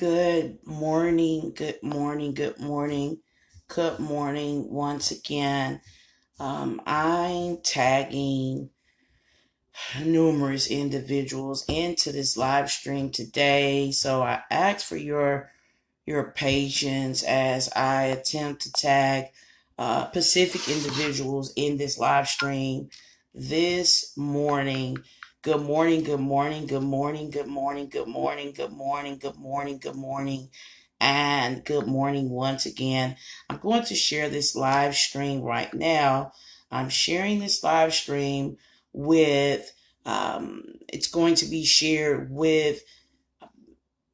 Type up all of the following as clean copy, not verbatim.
Good morning, good morning, good morning, good morning once again. I'm tagging numerous individuals into this live stream today, so I ask for your patience as I attempt to tag specific individuals in this live stream this morning. Good morning, good morning, good morning, good morning, good morning, good morning, good morning, good morning, and good morning once again. I'm going to share this live stream right now. I'm sharing this live stream with, it's going to be shared with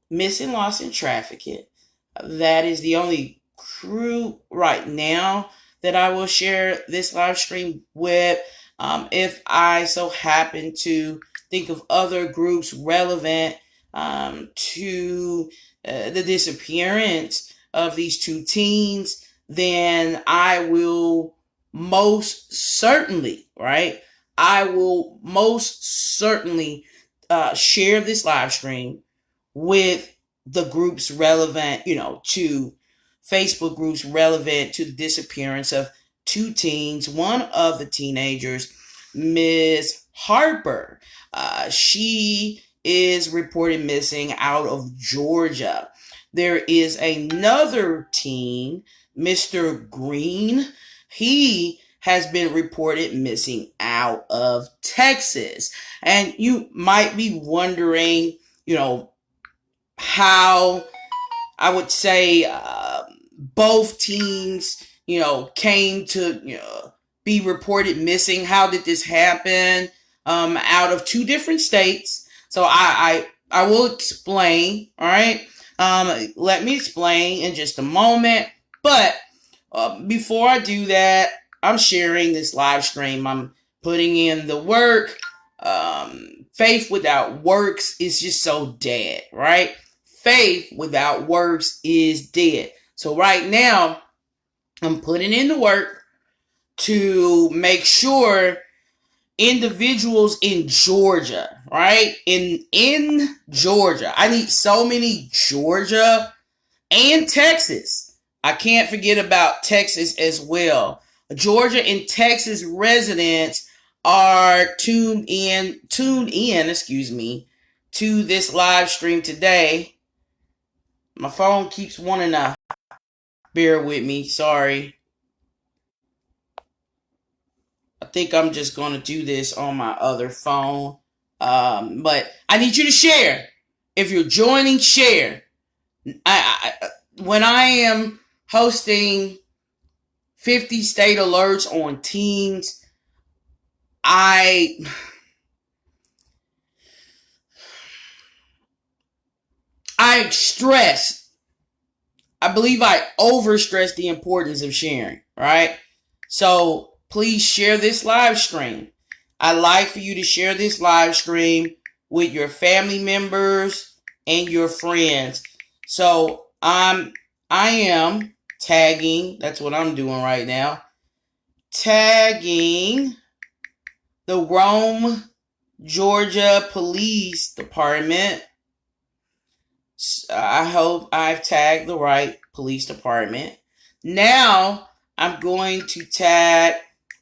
missing, lost, and trafficking. That is the only crew right now that I will share this live stream with. If I so happen to think of other groups relevant to the disappearance of these two teens, then I will most certainly, right? I will most certainly share this live stream with the groups relevant, to Facebook groups relevant to the disappearance of two teens. One of the teenagers, Miss Harper, she is reported missing out of Georgia. There is another teen, Mr. Green. He has been reported missing out of Texas. And you might be wondering, how I would say both teams, came to be reported missing. How did this happen? Out of two different states. So I will explain. All right. Let me explain in just a moment. But before I do that, I'm sharing this live stream. I'm putting in the work. Faith without works is just so dead, right? Faith without works is dead. So right now, I'm putting in the work to make sure individuals in Georgia, right? In Georgia. I need so many Georgia and Texas. I can't forget about Texas as well. Georgia and Texas residents are tuned in, to this live stream today. My phone keeps wanting to bear with me. Sorry. I think I'm just going to do this on my other phone. But I need you to share. If you're joining, share. When I am hosting 50 state alerts on teens, I stress. I believe I overstress the importance of sharing, right? So please share this live stream. I'd like for you to share this live stream with your family members and your friends. So I am tagging, that's what I'm doing right now, tagging the Rome, Georgia Police Department. I hope I've tagged the right police department. Now I'm going to tag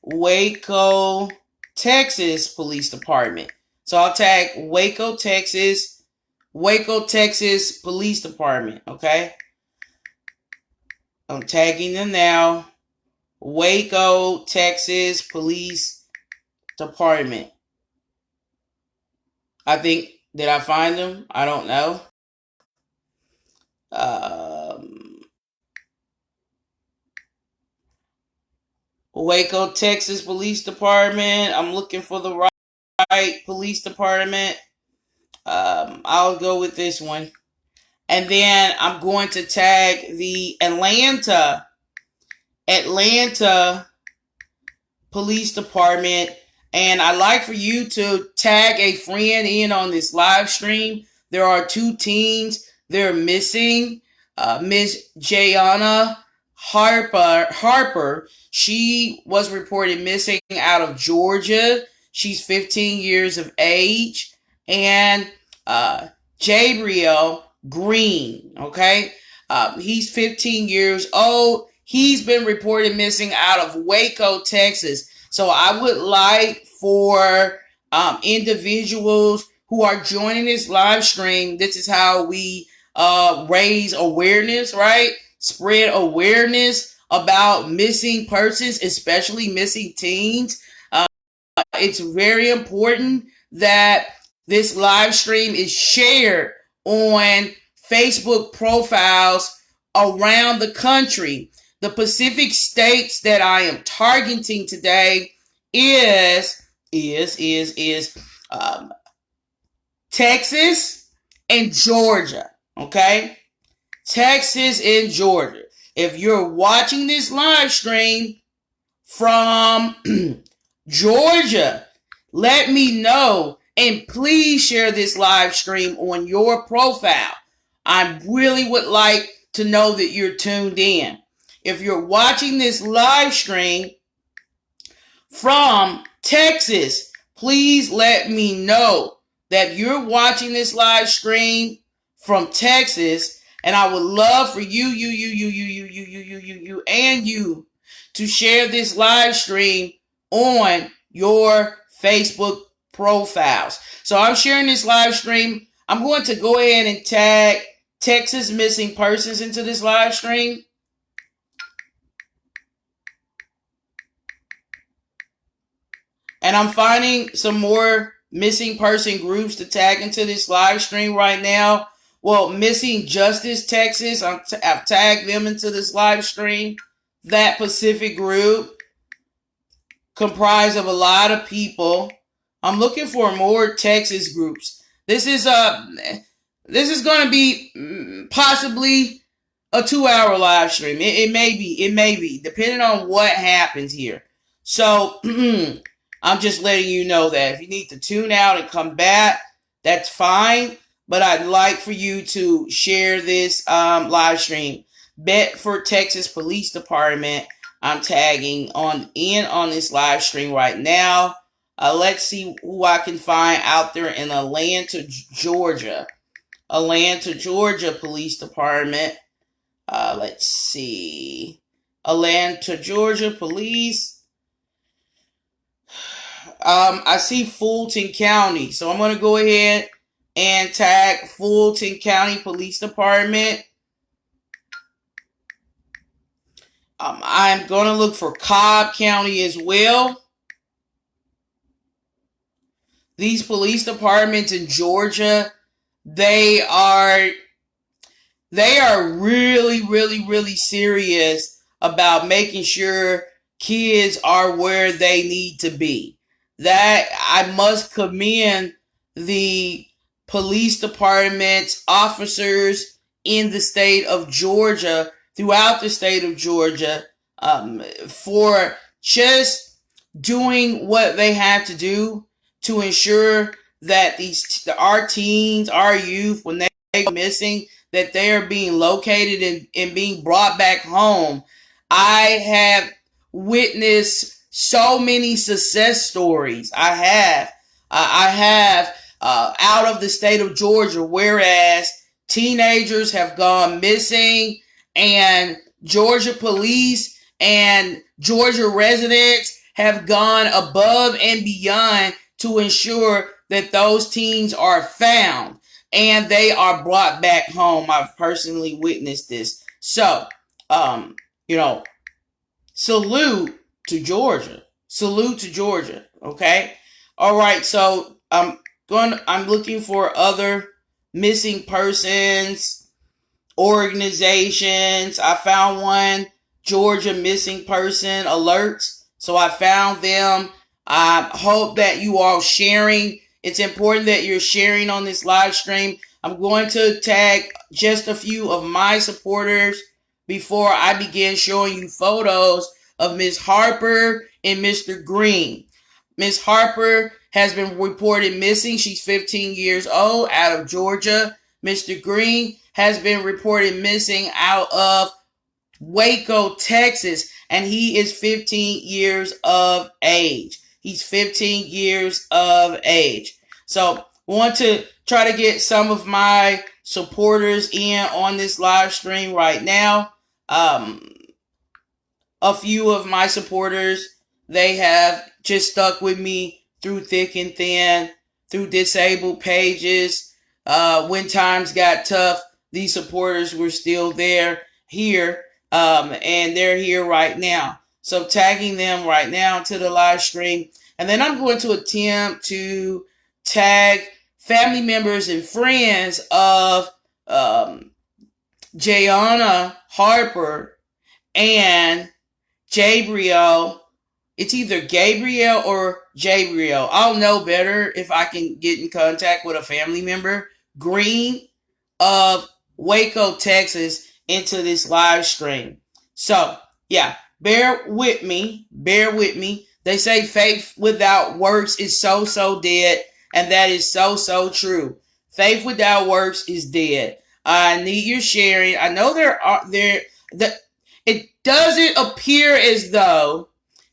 Waco, Texas Police Department. So I'll tag Waco, Texas Police Department. Okay. I'm tagging them now. Waco, Texas Police Department. I think, did I find them? I don't know. Waco, Texas Police Department. I'm looking for the right police department. I'll go with this one. And then I'm going to tag the Atlanta Police Department. And I'd like for you to tag a friend in on this live stream. There are two teens. They're missing. Miss Jayona Harper. She was reported missing out of Georgia. She's 15 years of age. And Jhabrel Green, okay? He's 15 years old. He's been reported missing out of Waco, Texas. So I would like for individuals who are joining this live stream, this is how we raise awareness, right? Spread awareness about missing persons, especially missing teens. It's very important that this live stream is shared on Facebook profiles around the country. The Pacific states that I am targeting today is Texas and Georgia. Okay, Texas and Georgia. If you're watching this live stream from Georgia, let me know, and please share this live stream on your profile. I really would like to know that you're tuned in. If you're watching this live stream from Texas, please let me know that you're watching this live stream from Texas, and I would love for you to share this live stream on your Facebook profiles. So I'm sharing this live stream. I'm going to go ahead and tag Texas missing persons into this live stream. And I'm finding some more missing person groups to tag into this live stream right now. Well, Missing Justice Texas, I've tagged them into this live stream. That Pacific group comprised of a lot of people. I'm looking for more Texas groups. This is going to be possibly a 2-hour live stream. It may be, depending on what happens here. So I'm just letting you know that if you need to tune out and come back, that's fine. But I'd like for you to share this live stream. Bedford, Texas Police Department, I'm tagging on this live stream right now. Let's see who I can find out there in Atlanta, Georgia. Atlanta, Georgia Police Department. Let's see. Atlanta, Georgia Police. I see Fulton County. So I'm going to go ahead and tag Fulton County Police Department. I'm going to look for Cobb County as well. These police departments in Georgia, they are really serious about making sure kids are where they need to be. That I must commend the police departments, officers in the state of Georgia, throughout the state of Georgia, for just doing what they have to do to ensure that our teens, our youth, when they go missing, that they are being located and being brought back home. I have witnessed so many success stories. I have out of the state of Georgia, whereas teenagers have gone missing, and Georgia police and Georgia residents have gone above and beyond to ensure that those teens are found and they are brought back home. I've personally witnessed this. So, salute to Georgia. Salute to Georgia. Okay. All right. So I'm looking for other missing persons organizations. I found one, Georgia Missing Person Alerts. So I found them. I hope that you all sharing. It's important that you're sharing on this live stream. I'm going to tag just a few of my supporters before I begin showing you photos of Ms. Harper and Mr. Green. Ms. Harper has been reported missing. She's 15 years old, out of Georgia. Mr. Green has been reported missing out of Waco, Texas, and he is 15 years of age. He's 15 years of age. So want to try to get some of my supporters in on this live stream right now. A few of my supporters, they have just stuck with me through thick and thin, through disabled pages. When times got tough, these supporters were still here, and they're here right now. So tagging them right now to the live stream. And then I'm going to attempt to tag family members and friends of Jayona Harper and Jhabrel. It's either Gabriel or Jhabrel. I'll know better if I can get in contact with a family member. Green of Waco, Texas, into this live stream. So, yeah, bear with me. Bear with me. They say faith without works is so dead, and that is so true. Faith without works is dead. I need your sharing. I know it doesn't appear as though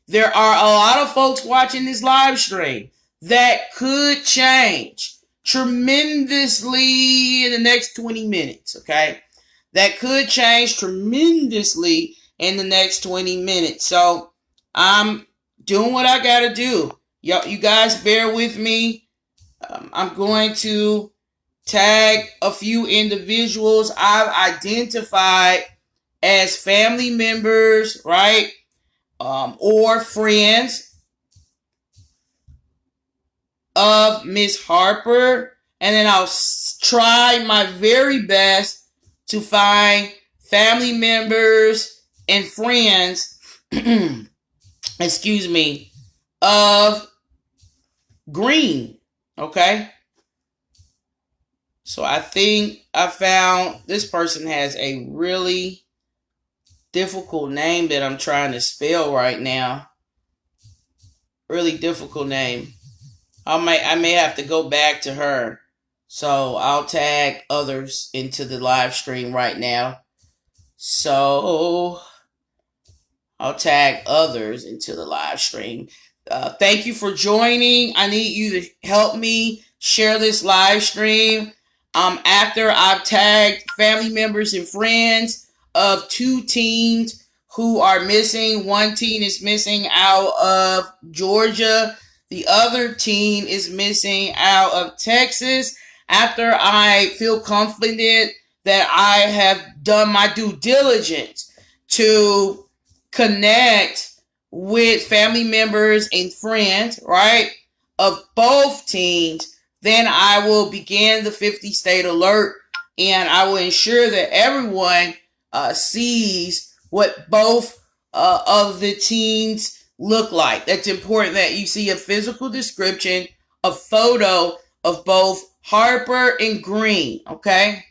there are a lot of folks watching this live stream. That could change tremendously in the next 20 minutes, okay? That could change tremendously in the next 20 minutes. So I'm doing what I gotta do. You guys bear with me. I'm going to tag a few individuals I've identified as family members, right? Or friends of Miss Harper. And then I'll try my very best to find family members and friends, excuse me, of Green. Okay? So I think I found this person has a really difficult name that I'm trying to spell right now. Really difficult name. I may have to go back to her. So I'll tag others into the live stream right now. So I'll tag others into the live stream. Thank you for joining. I need you to help me share this live stream. After I've tagged family members and friends of 2 teens who are missing. One teen is missing out of Georgia. The other teen is missing out of Texas. After I feel confident that I have done my due diligence to connect with family members and friends, right, of both teens, then I will begin the 50-state alert, and I will ensure that everyone sees what both of the teens look like. That's important that you see a physical description, a photo of both Harper and Green, okay?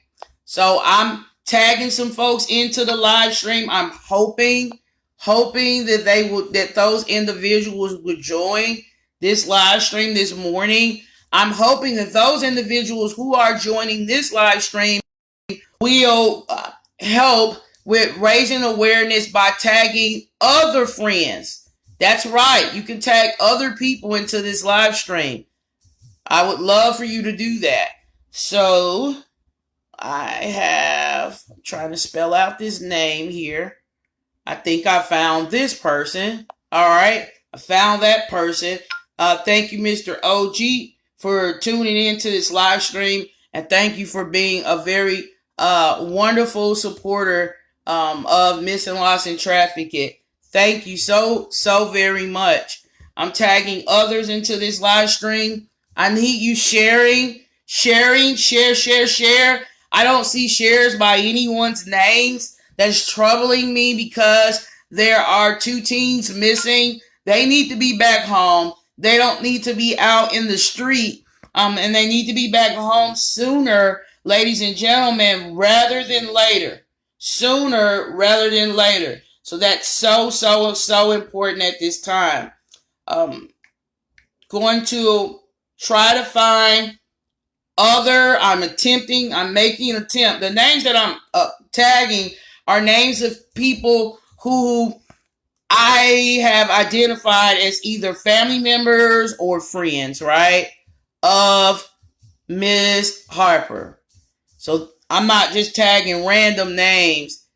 So I'm tagging some folks into the live stream. I'm hoping that those individuals would join this live stream this morning. I'm hoping that those individuals who are joining this live stream will help with raising awareness by tagging other friends. That's right. You can tag other people into this live stream. I would love for you to do that. So I'm trying to spell out this name here. I think I found this person. All right. I found that person. Thank you, Mr. OG, for tuning into this live stream. And thank you for being a very wonderful supporter of Missing, Lost, and Trafficked. Thank you so very much. I'm tagging others into this live stream. I need you sharing. Share. I don't see shares by anyone's names. That's troubling me because there are 2 teens missing. They need to be back home. They don't need to be out in the street. And they need to be back home sooner, ladies and gentlemen, rather than later. Sooner rather than later. So that's so important at this time. Going to try to find I'm making an attempt. The names that I'm tagging are names of people who I have identified as either family members or friends, right, of Ms. Harper. So I'm not just tagging random names.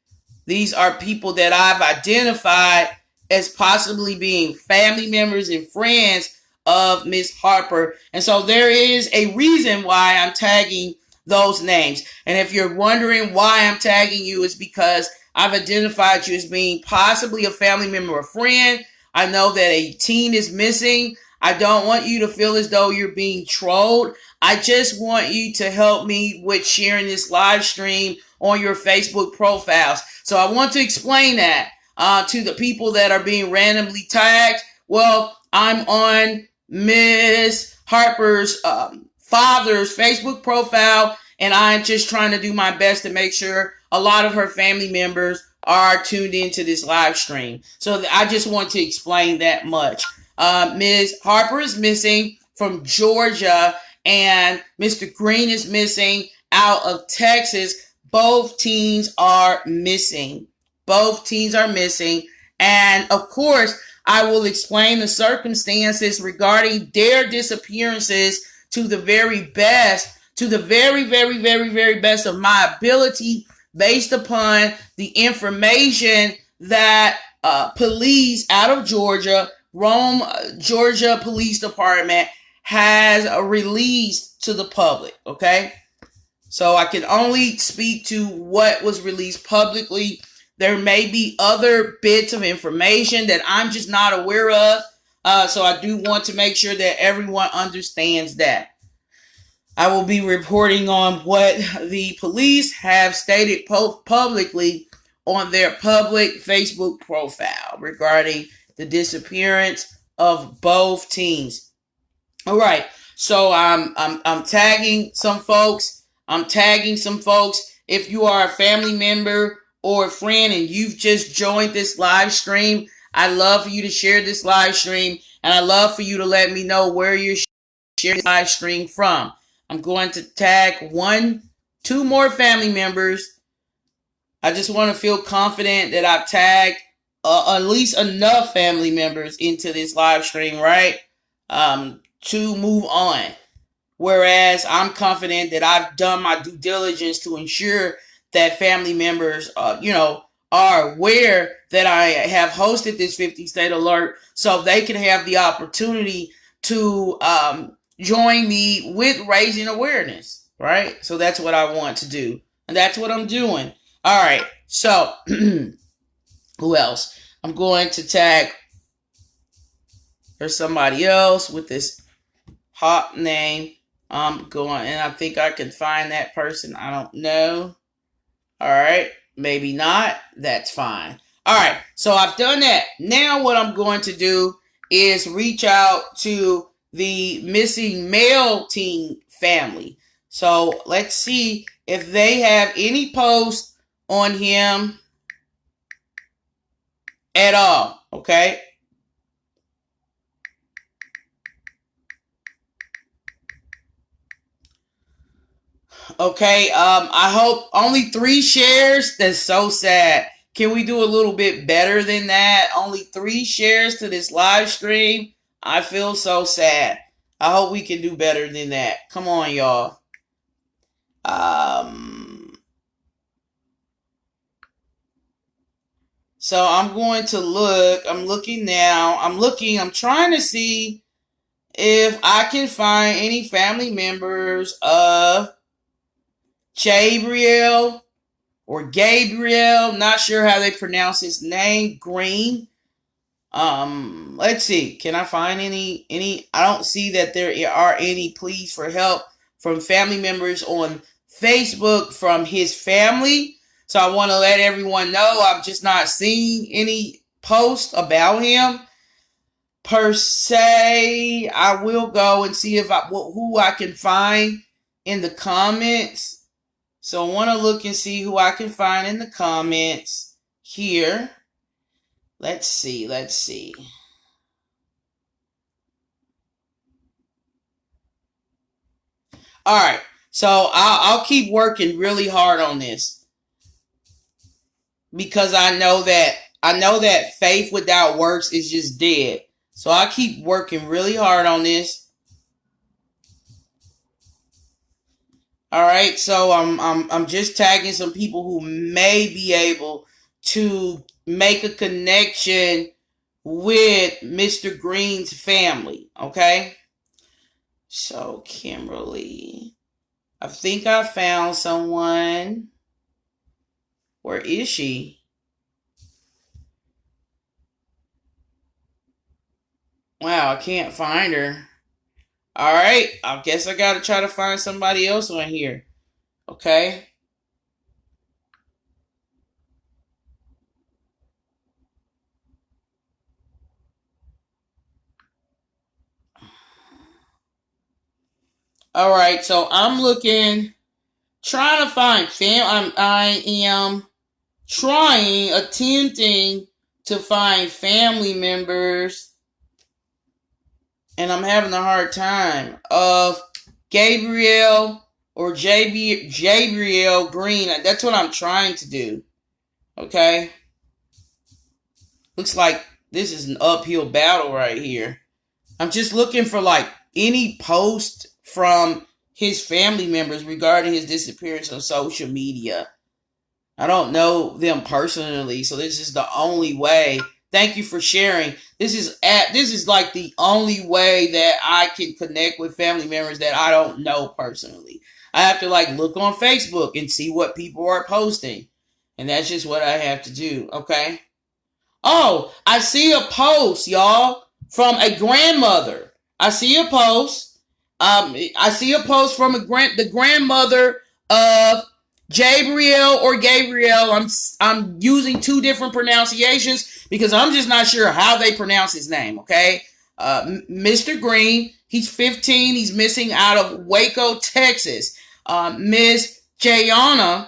These are people that I've identified as possibly being family members and friends of Miss Harper. And so there is a reason why I'm tagging those names. And if you're wondering why I'm tagging you, it's because I've identified you as being possibly a family member or friend. I know that a teen is missing. I don't want you to feel as though you're being trolled. I just want you to help me with sharing this live stream on your Facebook profiles. So I want to explain that to the people that are being randomly tagged. Well, I'm on Miss Harper's father's Facebook profile, and I'm just trying to do my best to make sure a lot of her family members are tuned into this live stream. So I just want to explain that much. Ms. Harper is missing from Georgia, and Mr. Green is missing out of Texas. Both teens are missing. Both teens are missing. And of course, I will explain the circumstances regarding their disappearances to the very best, to the very, very, very, very best of my ability, based upon the information that police out of Georgia, Rome, Georgia Police Department, has released to the public, okay? So I can only speak to what was released publicly. There may be other bits of information that I'm just not aware of. So I do want to make sure that everyone understands that. I will be reporting on what the police have stated publicly on their public Facebook profile regarding the disappearance of both teens. All right. So I'm tagging some folks. If you are a family member or a friend and you've just joined this live stream, I'd love for you to share this live stream, and I'd love for you to let me know where you're sharing this live stream from. I'm going to tag two more family members. I just want to feel confident that I've tagged at least enough family members into this live stream, right? To move on. Whereas I'm confident that I've done my due diligence to ensure that family members, are aware that I have hosted this 50 state alert, so they can have the opportunity to join me with raising awareness, right? So that's what I want to do, and that's what I'm doing. All right. So who else? I'm going to tag. There's somebody else with this hot name. I'm going, and I think I can find that person. I don't know. All right. Maybe not. That's fine. All right. So I've done that. Now what I'm going to do is reach out to the missing male teen family. So let's see if they have any posts on him at all. Okay. Okay, I hope only 3 shares. That's so sad. Can we do a little bit better than that? Only 3 shares to this live stream. I feel so sad. I hope we can do better than that. Come on, y'all. So I'm going to look. I'm looking now. I'm trying to see if I can find any family members of Jhabrel or Gabriel, not sure how they pronounce his name, Green. Let's see. Can I find any? I don't see that there are any pleas for help from family members on Facebook from his family. So I want to let everyone know I'm just not seeing any posts about him per se. I will go and see if who I can find in the comments. So I want to look and see who I can find in the comments here. Let's see. All right. So I'll keep working really hard on this because I know that faith without works is just dead. So I keep working really hard on this. All right, so I'm just tagging some people who may be able to make a connection with Mr. Green's family. Okay, so Kimberly, I think I found someone. Where is she? Wow, I can't find her. All right, I guess I gotta try to find somebody else on here. Okay. All right, so I'm looking, trying to find I am attempting to find family members, and I'm having a hard time of Gabriel or Jhabrel Green. That's what I'm trying to do. Okay. Looks like this is an uphill battle right here. I'm just looking for like any post from his family members regarding his disappearance on social media. I don't know them personally, so this is the only way. Thank you for sharing. This is like the only way that I can connect with family members that I don't know personally. I have to like look on Facebook and see what people are posting. And that's just what I have to do, okay? Oh, I see a post, y'all, from a grandmother. I see a post. I see a post from the grandmother of Jhabrel or Gabriel. I'm using two different pronunciations because I'm just not sure how they pronounce his name. Okay, Mr. Green. He's 15. He's missing out of Waco, Texas. Miss Jayona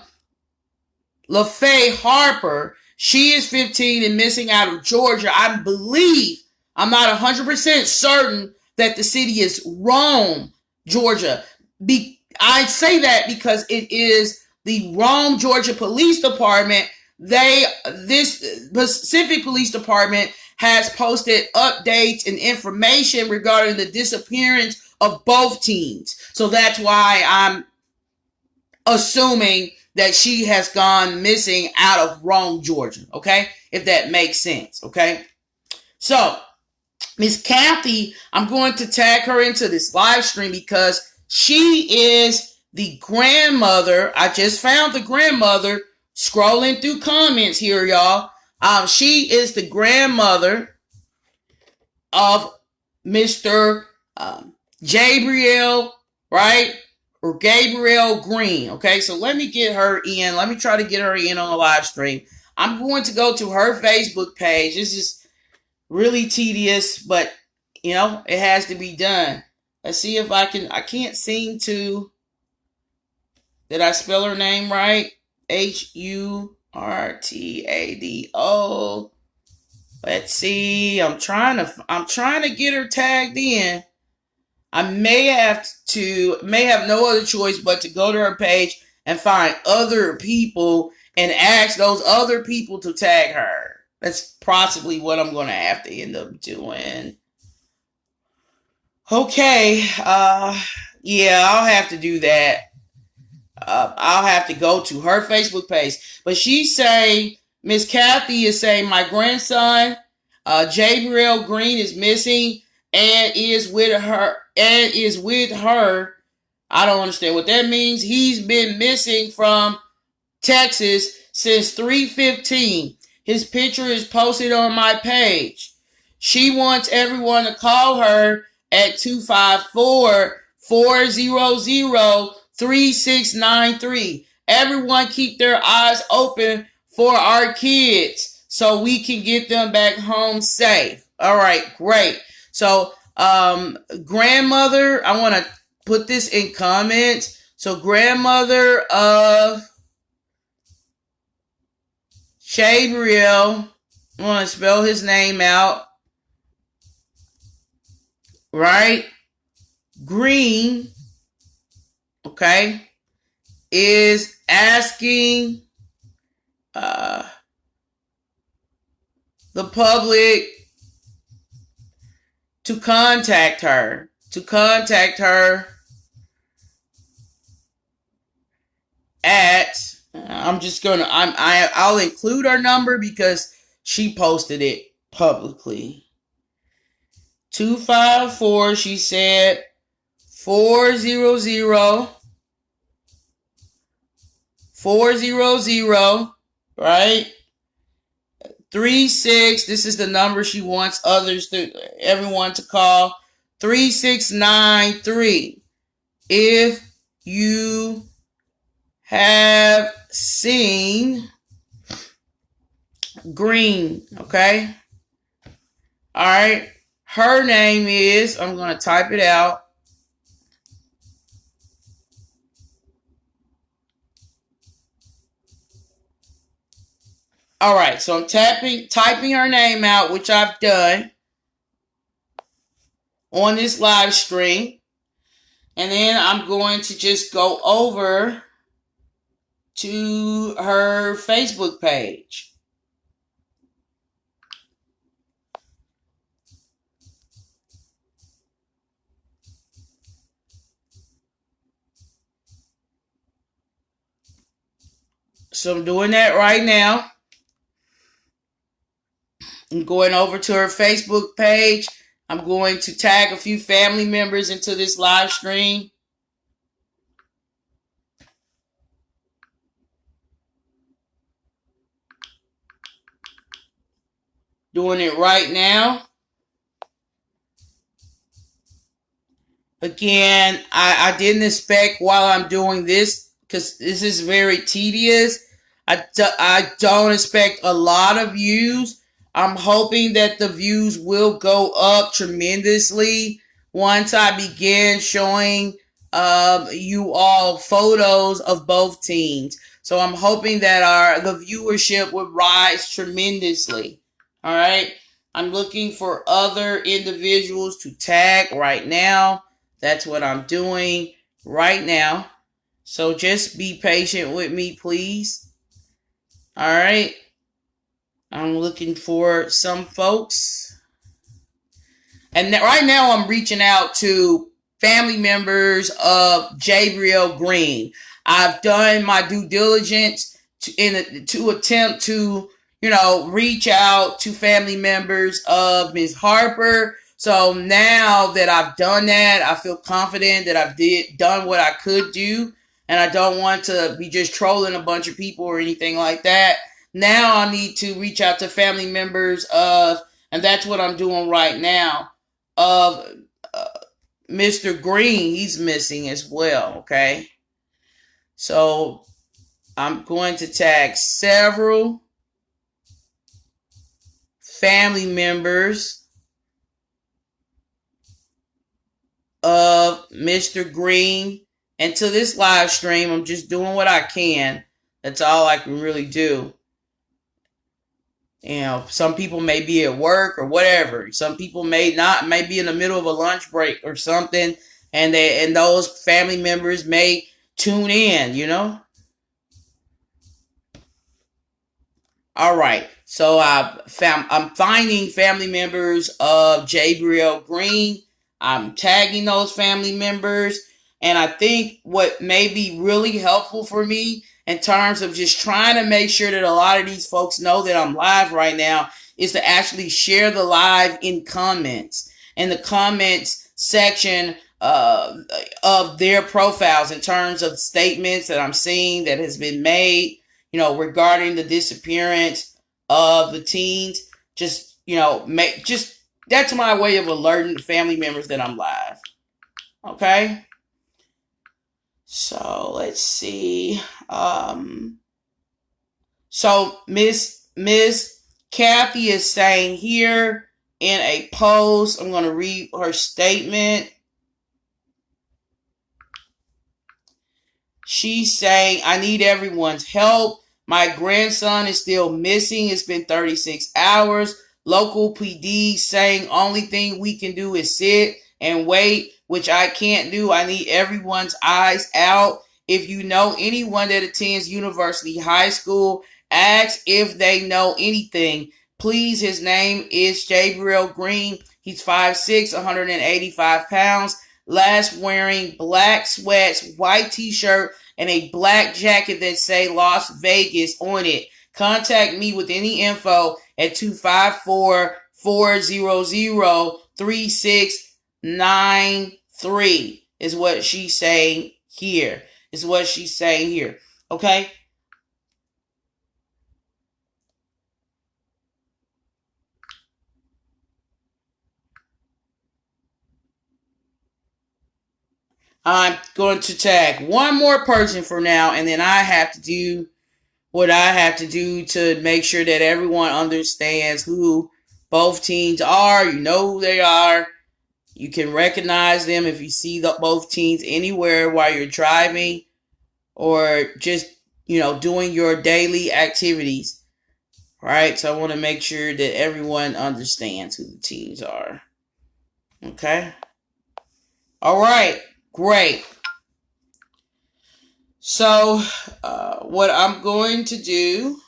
Harper. She is 15 and missing out of Georgia. I'm not 100% certain that the city is Rome, Georgia. I say that because it is the Rome, Georgia Police Department. This specific police department has posted updates and information regarding the disappearance of both teens. So that's why I'm assuming that she has gone missing out of Rome, Georgia. Okay? If that makes sense. Okay? So, Miss Kathy, I'm going to tag her into this live stream because she is the grandmother. I just found the grandmother scrolling through comments here, y'all. She is the grandmother of Mr. Jhabrel, right? Or Gabriel Green. Okay, so let me get her in. Let me try to get her in on a live stream. I'm going to go to her Facebook page. This is really tedious, but you know, it has to be done. Let's see if I can't seem to. Did I spell her name right? Hurtado. Let's see. I'm trying to get her tagged in. I may have no other choice but to go to her page and find other people and ask those other people to tag her. That's possibly what I'm going to have to end up doing. Okay. Yeah, I'll have to do that. I'll have to go to her Facebook page. But she's saying, Miss Kathy is saying, my grandson, Jhabrel Green, is missing and is with her. I don't understand what that means. He's been missing from Texas since 3/15. His picture is posted on my page. She wants everyone to call her at 254-400-3693. Everyone keep their eyes open for our kids so we can get them back home safe. All right, great. So, grandmother, I want to put this in comments. So, grandmother of Jhabrel, I want to spell his name out, right? Green, okay, is asking the public to contact her. I'm just gonna I'll include her number because she posted it publicly. 254, she said 400 400, right? 36, this is the number she wants everyone to call. 3693. If you have seen Green, okay? All right. Her name is, I'm going to type it out. All right, so I'm typing her name out, which I've done on this live stream. And then I'm going to just go over to her Facebook page. So I'm doing that right now. I'm going over to her Facebook page. I'm going to tag a few family members into this live stream. Doing it right now. Again, I didn't expect while I'm doing this, because this is very tedious. I don't expect a lot of views. I'm hoping that the views will go up tremendously once I begin showing you all photos of both teams. So I'm hoping that the viewership would rise tremendously. All right. I'm looking for other individuals to tag right now. That's what I'm doing right now. So just be patient with me, please. All right. I'm looking for some folks. And right now I'm reaching out to family members of Jhabrel Green. I've done my due diligence to attempt to, reach out to family members of Ms. Harper. So now that I've done that, I feel confident that I've done what I could do. And I don't want to be just trolling a bunch of people or anything like that. Now I need to reach out to family members of, and that's what I'm doing right now, of Mr. Green. He's missing as well, okay? So I'm going to tag several family members of Mr. Green into this live stream. I'm just doing what I can. That's all I can really do. Some people may be at work or whatever. Some people may be in the middle of a lunch break or something, and those family members may tune in, All right. So I'm finding family members of Jhabrel Green. I'm tagging those family members. And I think what may be really helpful for me in terms of just trying to make sure that a lot of these folks know that I'm live right now is to actually share the live in comments, in the comments section of their profiles, in terms of statements that I'm seeing that has been made, regarding the disappearance of the teens. Just, that's my way of alerting the family members that I'm live. Okay. So let's see. So Miss Kathy is saying here in a post, I'm going to read her statement. She's saying, I need everyone's help. My grandson is still missing. It's been 36 hours. Local PD saying only thing we can do is sit and wait, which I can't do. I need everyone's eyes out. If you know anyone that attends University High School, ask if they know anything. Please, his name is Jhabrel Green. He's 5'6", 185 pounds. Last wearing black sweats, white t-shirt, and a black jacket that say Las Vegas on it. Contact me with any info at 254-400-3693 is what she's saying here. Is what she's saying here. Okay? I'm going to tag one more person for now, and then I have to do what I have to do to make sure that everyone understands who both teams are. You know who they are. You can recognize them if you see both teams anywhere while you're driving or just, doing your daily activities. All right, so I want to make sure that everyone understands who the teams are. Okay? All right, great. So, what I'm going to do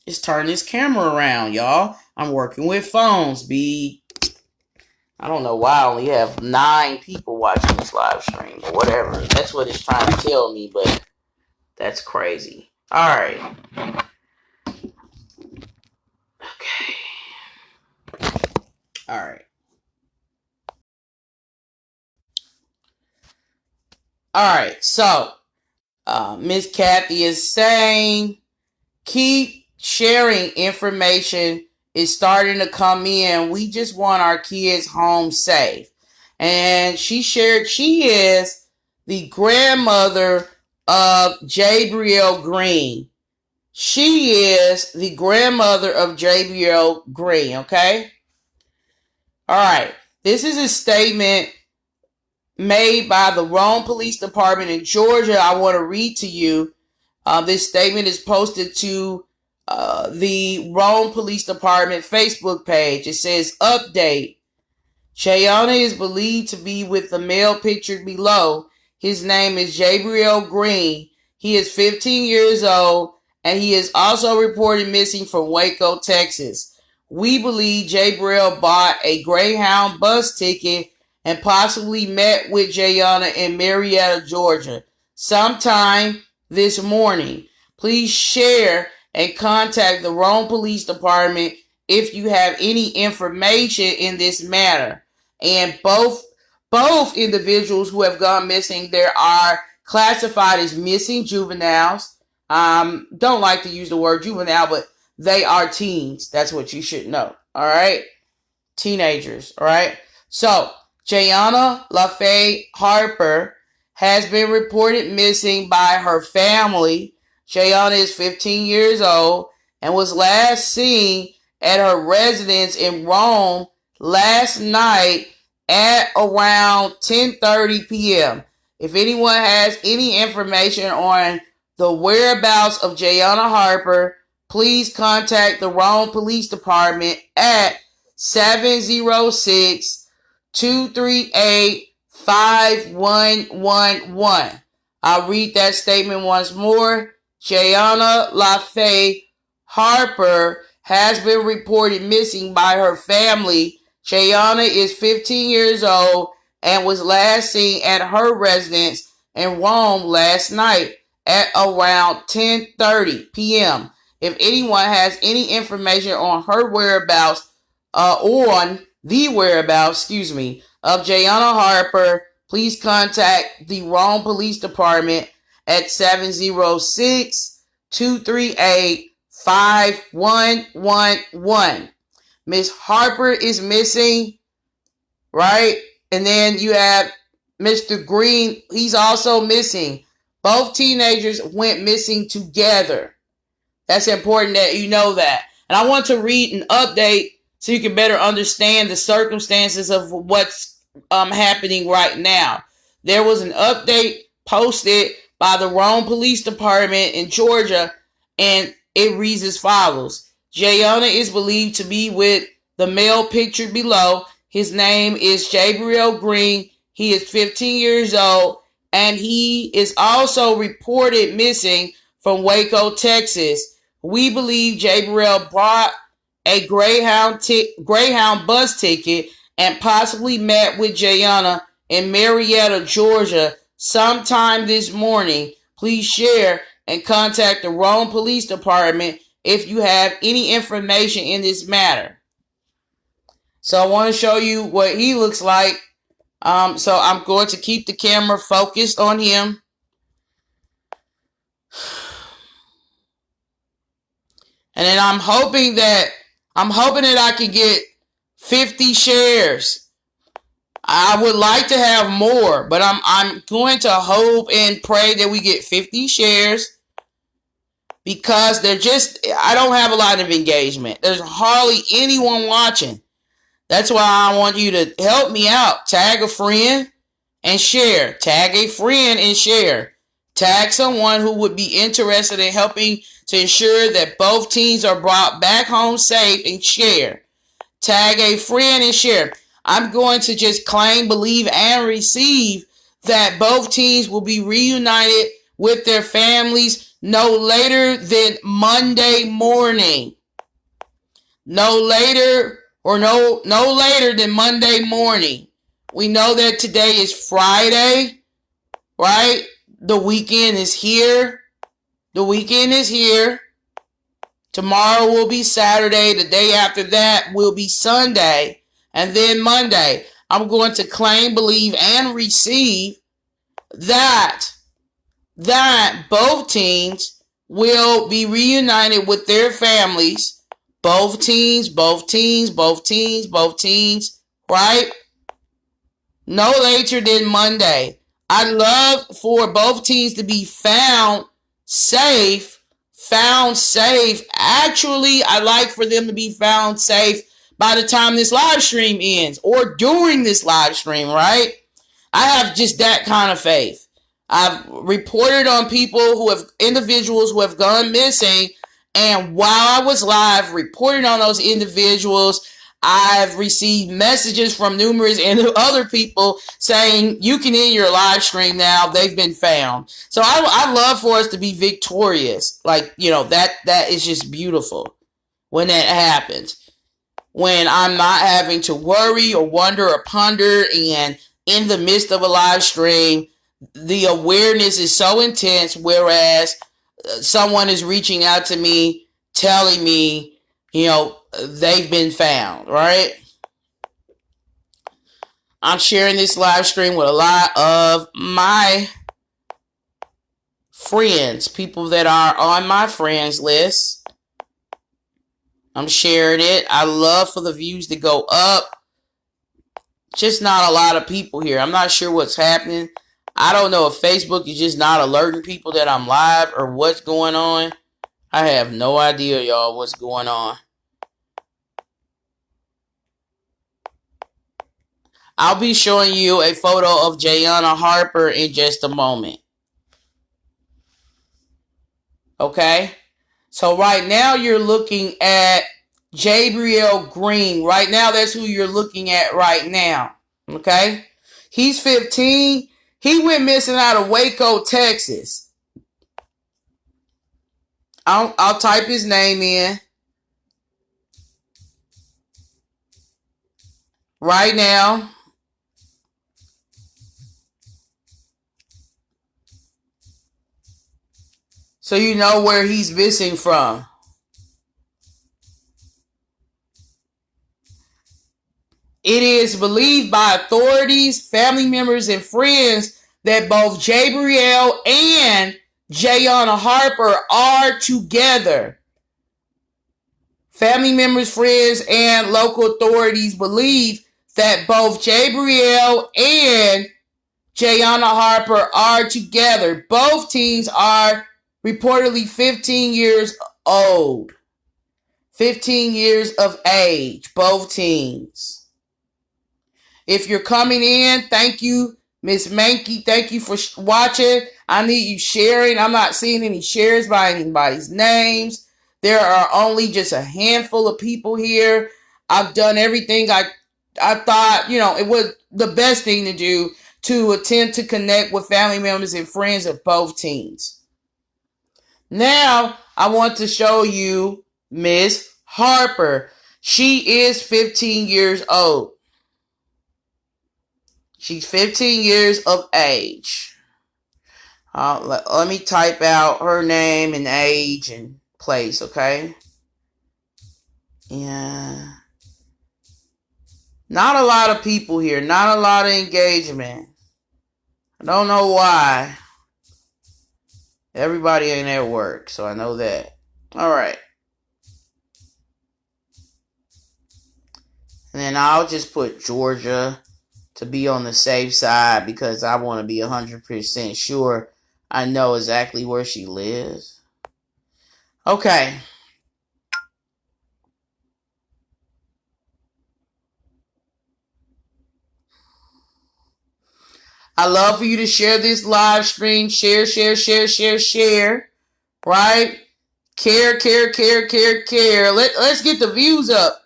is turn this camera around, y'all. I'm working with phones. I don't know why I only have 9 people watching this live stream or whatever. That's what it's trying to tell me, but that's crazy. All right. Okay. All right. All right. So, Miss Kathy is saying, keep sharing information. Is starting to come in. We just want our kids home safe. And she shared she is the grandmother of Jhabrel Green. She is the grandmother of Jhabrel Green, okay? All right. This is a statement made by the Rome Police Department in Georgia. I want to read to you. This statement is posted to the Rome Police Department Facebook page. It says, update. Jayona is believed to be with the male pictured below. His name is Jhabrel Green. He is 15 years old, and he is also reported missing from Waco, Texas. We believe Jhabrel bought a Greyhound bus ticket and possibly met with Jayona in Marietta, Georgia, sometime this morning. Please share and contact the Rome Police Department if you have any information in this matter. And both individuals who have gone missing, they are classified as missing juveniles. Don't like to use the word juvenile, but they are teens. That's what you should know. All right? Teenagers. All right? So, Jayona Harper has been reported missing by her family. Jayona is 15 years old and was last seen at her residence in Rome last night at around 10:30 p.m. If anyone has any information on the whereabouts of Jayona Harper, please contact the Rome Police Department at 706-238-5111. I'll read that statement once more. Jayona Harper has been reported missing by her family. Jayona is 15 years old and was last seen at her residence in Rome last night at around 10:30 p.m. If anyone has any information on her whereabouts, of Jayona Harper, please contact the Rome Police Department at 706-238-5111. Miss Harper is missing, right? And then you have Mr. Green. He's also missing. Both teenagers went missing together. That's important that you know that. And I want to read an update so you can better understand the circumstances of what's happening right now. There was an update posted by the Rome Police Department in Georgia, and it reads as follows. Jayona is believed to be with the male pictured below. His name is Jhabrel Green. He is 15 years old, and he is also reported missing from Waco, Texas. We believe Jhabrel bought a Greyhound bus ticket and possibly met with Jayona in Marietta, Georgia, sometime this morning. Please share and contact the Rome Police Department if you have any information in this matter. So I want to show you what he looks like. So I'm going to keep the camera focused on him. And then I'm hoping that I can get 50 shares. I would like to have more, but I'm going to hope and pray that we get 50 shares, because I don't have a lot of engagement. There's hardly anyone watching. That's why I want you to help me out. Tag a friend and share. Tag a friend and share. Tag someone who would be interested in helping to ensure that both teams are brought back home safe, and share. Tag a friend and share. I'm going to just claim, believe, and receive that both teams will be reunited with their families no later than Monday morning. No later than Monday morning. We know that today is Friday, right? The weekend is here. Tomorrow will be Saturday. The day after that will be Sunday. And then Monday. I'm going to claim, believe, and receive that both teams will be reunited with their families. Both teams, right? No later than Monday. I'd love for both teams to be found safe. Actually, I'd like for them to be found safe by the time this live stream ends, or during this live stream, right? I have just that kind of faith. I've reported on individuals who have gone missing, and while I was live reporting on those individuals, I've received messages from numerous and other people saying, you can end your live stream now. They've been found. So I love for us to be victorious. Like, that is just beautiful when that happens. When I'm not having to worry or wonder or ponder, and in the midst of a live stream, the awareness is so intense, whereas someone is reaching out to me, telling me, they've been found, right? I'm sharing this live stream with a lot of my friends, people that are on my friends list. I'm sharing it. I love for the views to go up. Just not a lot of people here. I'm not sure what's happening. I don't know if Facebook is just not alerting people that I'm live or what's going on. I have no idea, y'all, what's going on. I'll be showing you a photo of Jayona Harper in just a moment. Okay? So right now you're looking at Jhabrel Green. Right now that's who you're looking at right now. Okay? He's 15. He went missing out of Waco, Texas. I'll type his name in right now. So you know where he's missing from. It is believed by authorities, family members, and friends that both Jhabrel and Jayona Harper are together. Family members, friends, and local authorities believe that both Jhabrel and Jayona Harper are together. Both teens are reportedly 15 years old. 15 years of age. Both teens. If you're coming in, thank you, Miss Mankey. Thank you for watching. I need you sharing. I'm not seeing any shares by anybody's names. There are only just a handful of people here. I've done everything I thought, it was the best thing to do to attempt to connect with family members and friends of both teams. Now, I want to show you Miss Harper. She is 15 years old. She's 15 years of age. Let me type out her name and age and place, okay? Yeah. Not a lot of people here. Not a lot of engagement. I don't know why. Everybody ain't at work, so I know that. All right. And then I'll just put Georgia to be on the safe side because I want to be 100% sure I know exactly where she lives. Okay. I love for you to share this live stream. Share, share, share, share, share. Right? Care, care, care, care, care. Let's get the views up.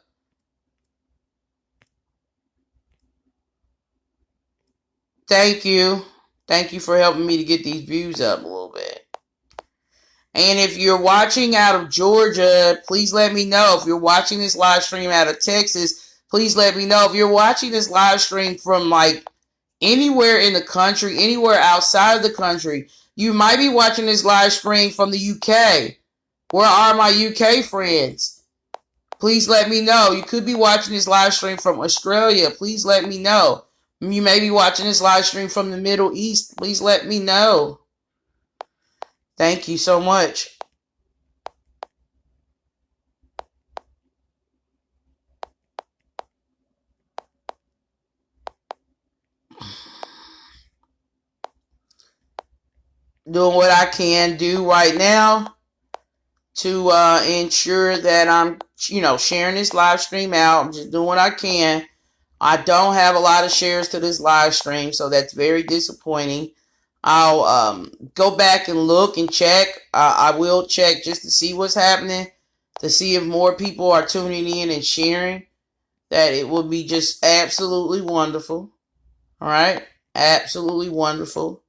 Thank you. Thank you for helping me to get these views up a little bit. And if you're watching out of Georgia, please let me know. If you're watching this live stream out of Texas, please let me know. If you're watching this live stream from like anywhere in the country, anywhere outside of the country, you might be watching this live stream from the UK. Where are my UK friends? Please let me know. You could be watching this live stream from Australia. Please let me know. You may be watching this live stream from the Middle East. Please let me know. Thank you so much. Doing what I can do right now to ensure that I'm, sharing this live stream out. I'm just doing what I can. I don't have a lot of shares to this live stream, so that's very disappointing. I'll go back and look and check. I will check just to see what's happening, to see if more people are tuning in and sharing. That it will be just absolutely wonderful. All right? Absolutely wonderful.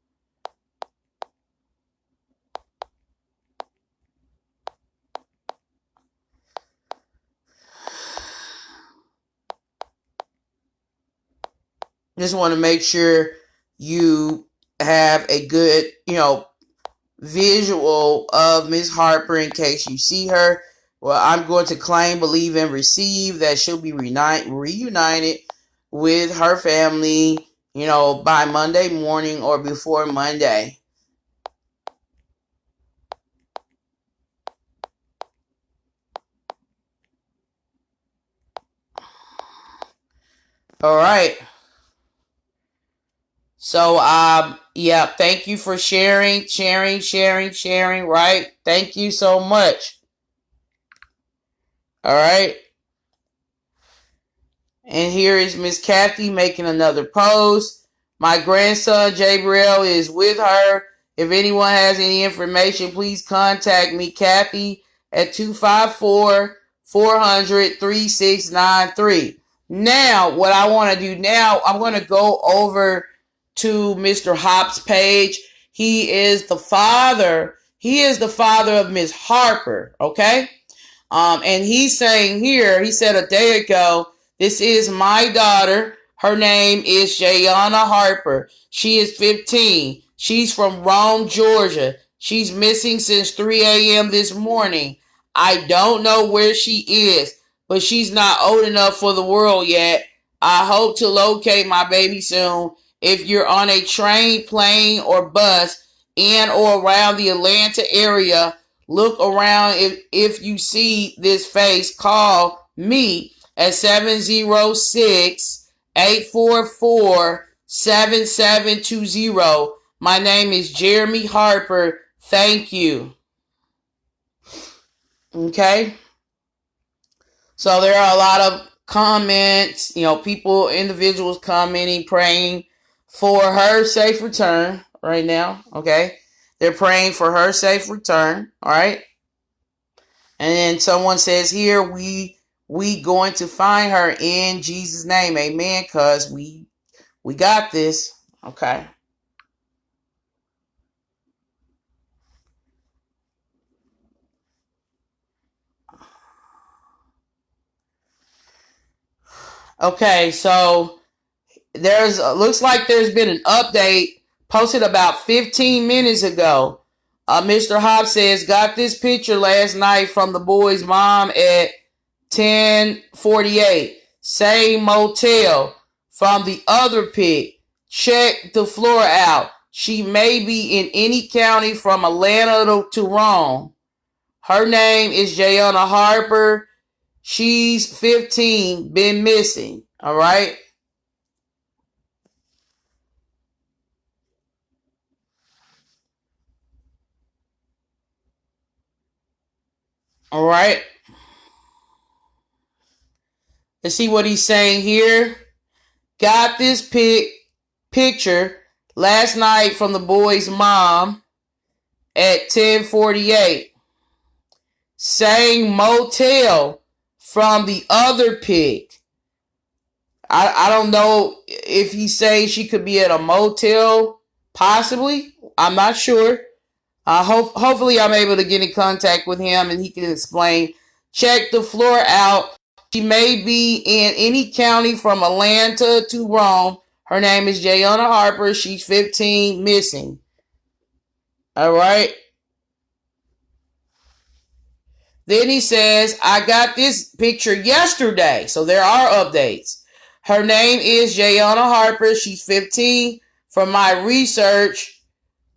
Just want to make sure you have a good, visual of Miss Harper in case you see her. Well, I'm going to claim, believe, and receive that she'll be reunited with her family, by Monday morning or before Monday. All right. So, yeah, thank you for sharing, right? Thank you so much. All right. And here is Miss Kathy making another post. My grandson, Jhabrel, is with her. If anyone has any information, please contact me, Kathy, at 254-400-3693. Now, what I want to do now, I'm going to go over to Mr. Hop's page. He is the father. He is the father of Miss Harper, okay? And he's saying here, he said a day ago, this is my daughter. Her name is Jayona Harper. She is 15. She's from Rome, Georgia. She's missing since 3 a.m. this morning. I don't know where she is, but she's not old enough for the world yet. I hope to locate my baby soon. If you're on a train, plane, or bus in or around the Atlanta area, look around. If you see this face, call me at 706-844-7720. My name is Jeremy Harper. Thank you. Okay. So there are a lot of comments, individuals commenting, praying for her safe return right now. Okay. They're praying for her safe return. All right. And then someone says here, we going to find her in Jesus' name. Amen. Cause we got this. Okay. Okay. So there's looks like there's been an update posted about 15 minutes ago. Mr. Hop says, got this picture last night from the boy's mom at 10:48. Same motel from the other pic. Check the floor out. She may be in any county from Atlanta to Rome. Her name is Jayona Harper. She's 15, been missing. All right. All right. Let's see what he's saying here. Got this picture last night from the boy's mom at 10:48. Same motel from the other pic. I don't know if he's saying she could be at a motel, possibly. I'm not sure. Hopefully I'm able to get in contact with him and he can explain. Check the floor out. She may be in any county from Atlanta to Rome. Her name is Jayona Harper. She's 15, missing. All right. Then he says, I got this picture yesterday. So there are updates. Her name is Jayona Harper. She's 15. From my research,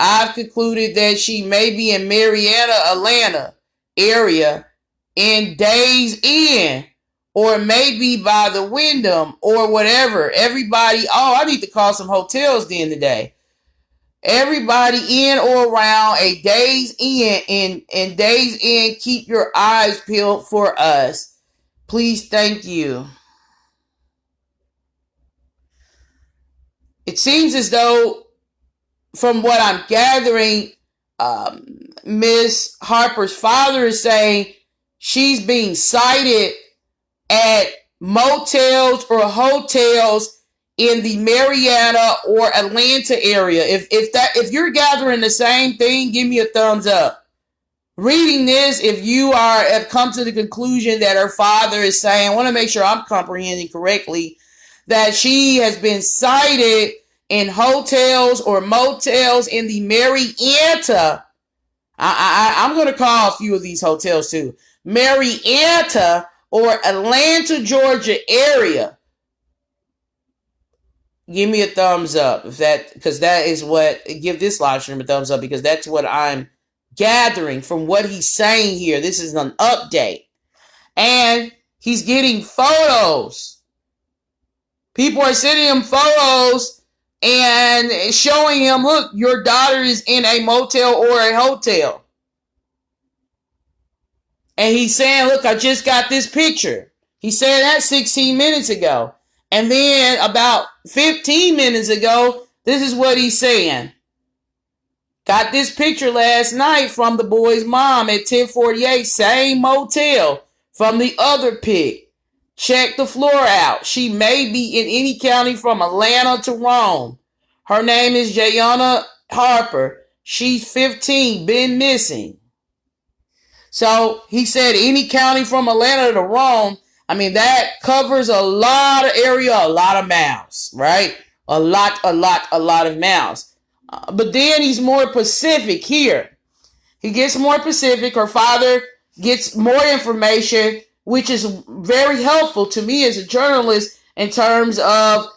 I've concluded that she may be in Marietta, Atlanta area in Days Inn, or maybe by the Wyndham or whatever. Everybody, I need to call some hotels then today. Everybody in or around a Days Inn and Days Inn, keep your eyes peeled for us. Please, thank you. It seems as though, from what I'm gathering, Miss Harper's father is saying she's being cited at motels or hotels in the Marietta or Atlanta area. If you're gathering the same thing, give me a thumbs up. Reading this, if you have come to the conclusion that her father is saying, I want to make sure I'm comprehending correctly, that she has been cited in hotels or motels in the Marietta. I'm going to call a few of these hotels too. Marietta or Atlanta, Georgia area. Give me a thumbs up because that is what, give this live stream a thumbs up because that's what I'm gathering from what he's saying here. This is an update. And he's getting photos. People are sending him photos and showing him, look, your daughter is in a motel or a hotel. And he's saying, look, I just got this picture. He said that 16 minutes ago. And then about 15 minutes ago, this is what he's saying. Got this picture last night from the boy's mom at 10:48, same motel from the other pic. Check the floor out. She may be in any county from Atlanta to Rome. Her name is Jayona Harper. She's 15, been missing. So he said any county from Atlanta to Rome. I mean, that covers a lot of area, a lot of miles, right? A lot of miles. But then he's more specific here. He gets more specific. Her father gets more information, which is very helpful to me as a journalist in terms of,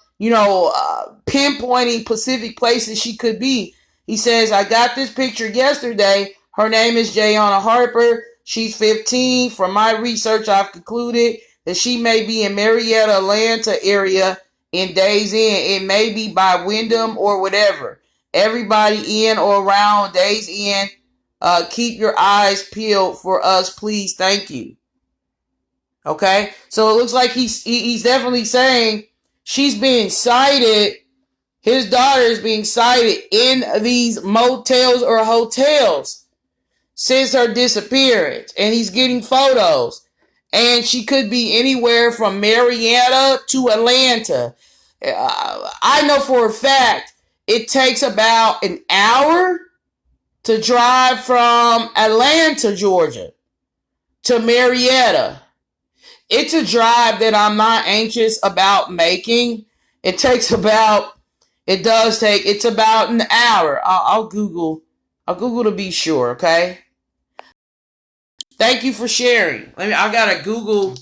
pinpointing specific places she could be. He says, I got this picture yesterday. Her name is Jayona Harper. She's 15. From my research, I've concluded that she may be in Marietta, Atlanta area in Days Inn. It may be by Wyndham or whatever. Everybody in or around Days Inn, keep your eyes peeled for us, please. Thank you. Okay, so it looks like he's definitely saying she's being cited. His daughter is being cited in these motels or hotels since her disappearance, and he's getting photos. And she could be anywhere from Marietta to Atlanta. I know for a fact it takes about an hour to drive from Atlanta, Georgia to Marietta. It's a drive that I'm not anxious about making. It takes about, it does take, it's about an hour. I'll Google to be sure, okay? Thank you for sharing. I gotta Google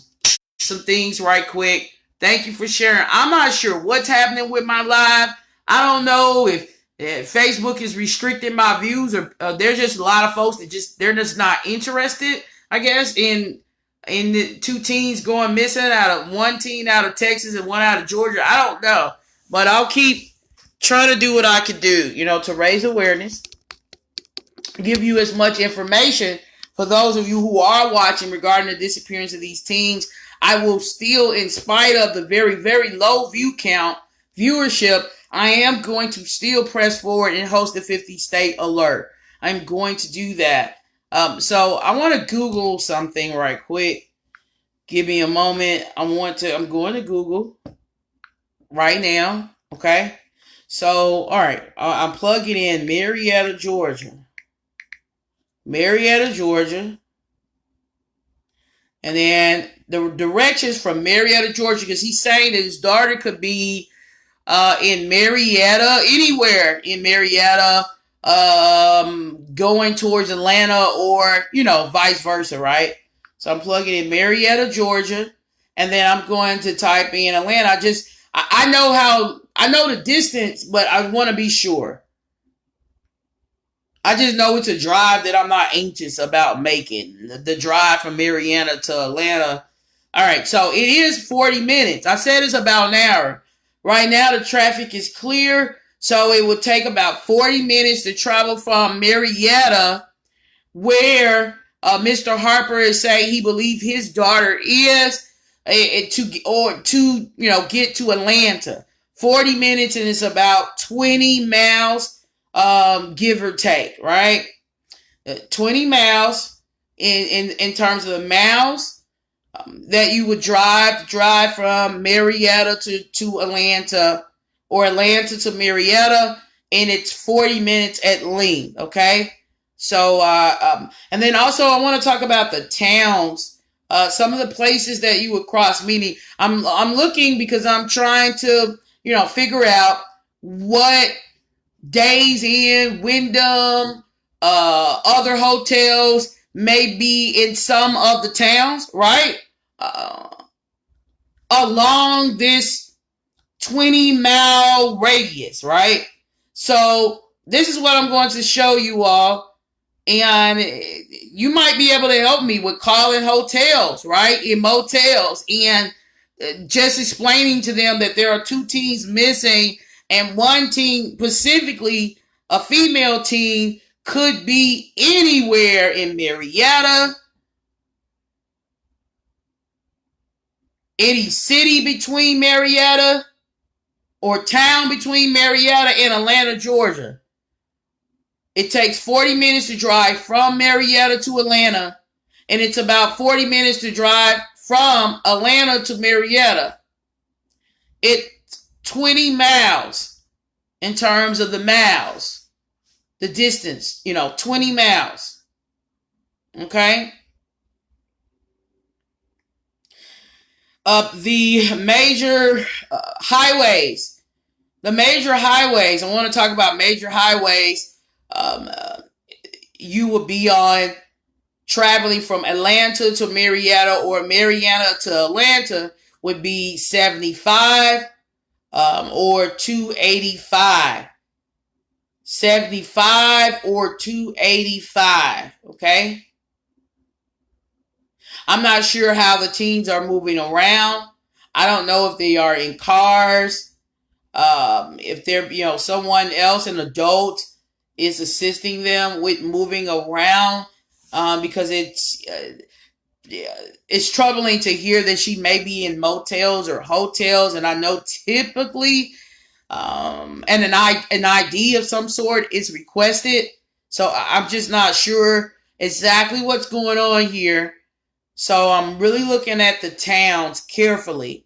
some things right quick. Thank you for sharing. I'm not sure what's happening with my live. I don't know if Facebook is restricting my views, or there's just a lot of folks that they're just not interested, I guess, in the two teens going missing, out of one teen out of Texas and one out of Georgia. I don't know, but I'll keep trying to do what I can do, to raise awareness, give you as much information for those of you who are watching regarding the disappearance of these teens. I will still, in spite of the very, very low viewership, I am going to still press forward and host the 50 state alert. I'm going to do that. So I want to Google something right quick. Give me a moment. I'm going to Google right now. Okay. So, all right. I'm plugging in Marietta, Georgia. Marietta, Georgia. And then the directions from Marietta, Georgia, because he's saying that his daughter could be in Marietta, anywhere in Marietta, going towards Atlanta, or, vice versa, right? So I'm plugging in Marietta, Georgia, and then I'm going to type in Atlanta. I know the distance, but I want to be sure. I just know it's a drive that I'm not anxious about making. The drive from Marietta to Atlanta. All right, so it is 40 minutes. I said it's about an hour. Right now, the traffic is clear, so it would take about 40 minutes to travel from Marietta, where Mr. Harper is saying he believes his daughter is, to get to Atlanta. 40 minutes, and it's about 20 miles. Give or take, right? 20 miles in terms of the miles that you would drive from Marietta to Atlanta, or Atlanta to Marietta, and it's 40 minutes at length, okay? So, and then also I want to talk about the towns, some of the places that you would cross, meaning I'm looking because I'm trying to, figure out what Days Inn, Wyndham, other hotels may be in some of the towns, right? Along this 20-mile radius, right? So this is what I'm going to show you all. And you might be able to help me with calling hotels, right? In motels, and just explaining to them that there are two teens missing, and one teen, specifically a female teen, could be anywhere in Marietta, any city between Marietta, or town between Marietta and Atlanta, Georgia. It takes 40 minutes to drive from Marietta to Atlanta, and it's about 40 minutes to drive from Atlanta to Marietta. It's 20 miles in terms of the miles, the distance, 20 miles. Okay? The major highways. The major highways, I want to talk about major highways. You would be on traveling from Atlanta to Marietta, or Marietta to Atlanta, would be 75 or 285. 75 or 285, okay? I'm not sure how the teens are moving around. I don't know if they are in cars, if they're, someone else, an adult, is assisting them with moving around, because it's troubling to hear that she may be in motels or hotels, and I know typically and an ID of some sort is requested. So I'm just not sure exactly what's going on here. So I'm really looking at the towns carefully,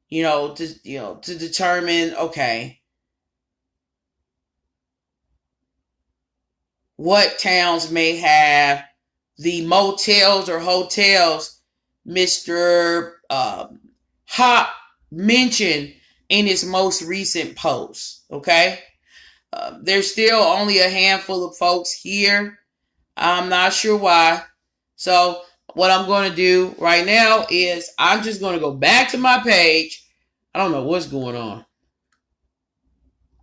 to determine, okay, what towns may have the motels or hotels Mr. Hop mentioned in its most recent post. Okay. There's still only a handful of folks here. I'm not sure why. So what I'm going to do right now is I'm just going to go back to my page. I don't know what's going on.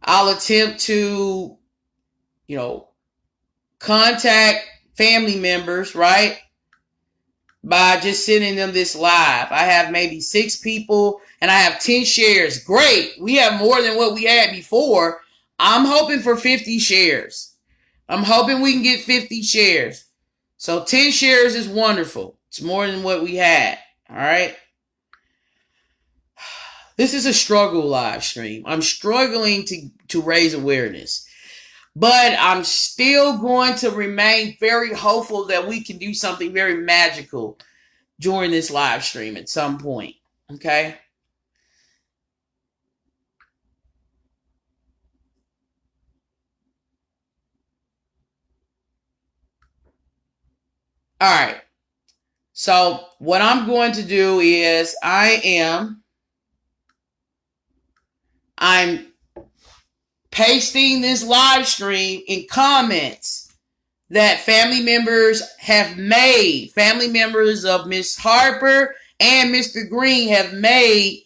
I'll attempt to, contact family members, right? By just sending them this live. I have maybe 6 people and I have 10 shares. Great. We have more than what we had before. I'm hoping for 50 shares. I'm hoping we can get 50 shares. So 10 shares is wonderful. It's more than what we had. All right. This is a struggle live stream. I'm struggling to raise awareness. But I'm still going to remain very hopeful that we can do something very magical during this live stream at some point. Okay? All right. So what I'm going to do is I'm pasting this live stream in comments that family members have made. Family members of Miss Harper and Mr. Green have made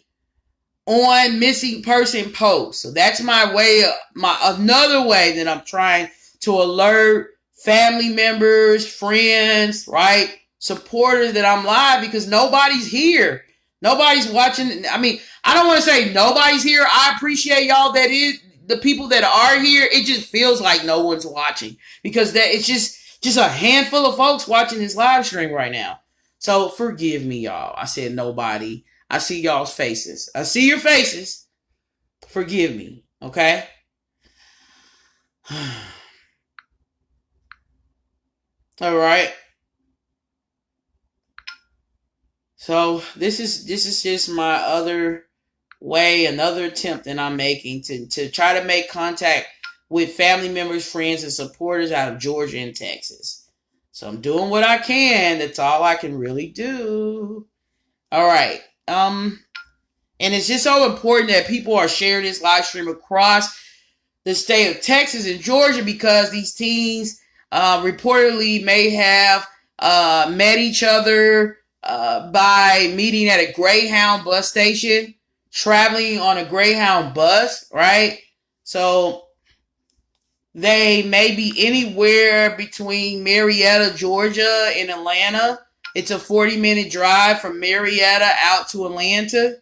on missing person posts. So that's my way, another way that I'm trying to alert family members, friends, right? Supporters that I'm live because nobody's here. Nobody's watching. I mean, I don't want to say nobody's here. I appreciate y'all that is the people that are here. It just feels like no one's watching because that it's just a handful of folks watching this live stream right now. So forgive me, y'all. I said nobody. I see y'all's faces. I see your faces. Forgive me, okay? All right. So this is just my other way, another attempt that I'm making to try to make contact with family members, friends, and supporters out of Georgia and Texas. So I'm doing what I can. That's all I can really do. All right. And it's just so important that people are sharing this live stream across the state of Texas and Georgia because these teens reportedly may have met each other by meeting at a Greyhound bus station, traveling on a Greyhound bus, right? So they may be anywhere between Marietta, Georgia, and Atlanta. It's a 40-minute drive from Marietta out to Atlanta.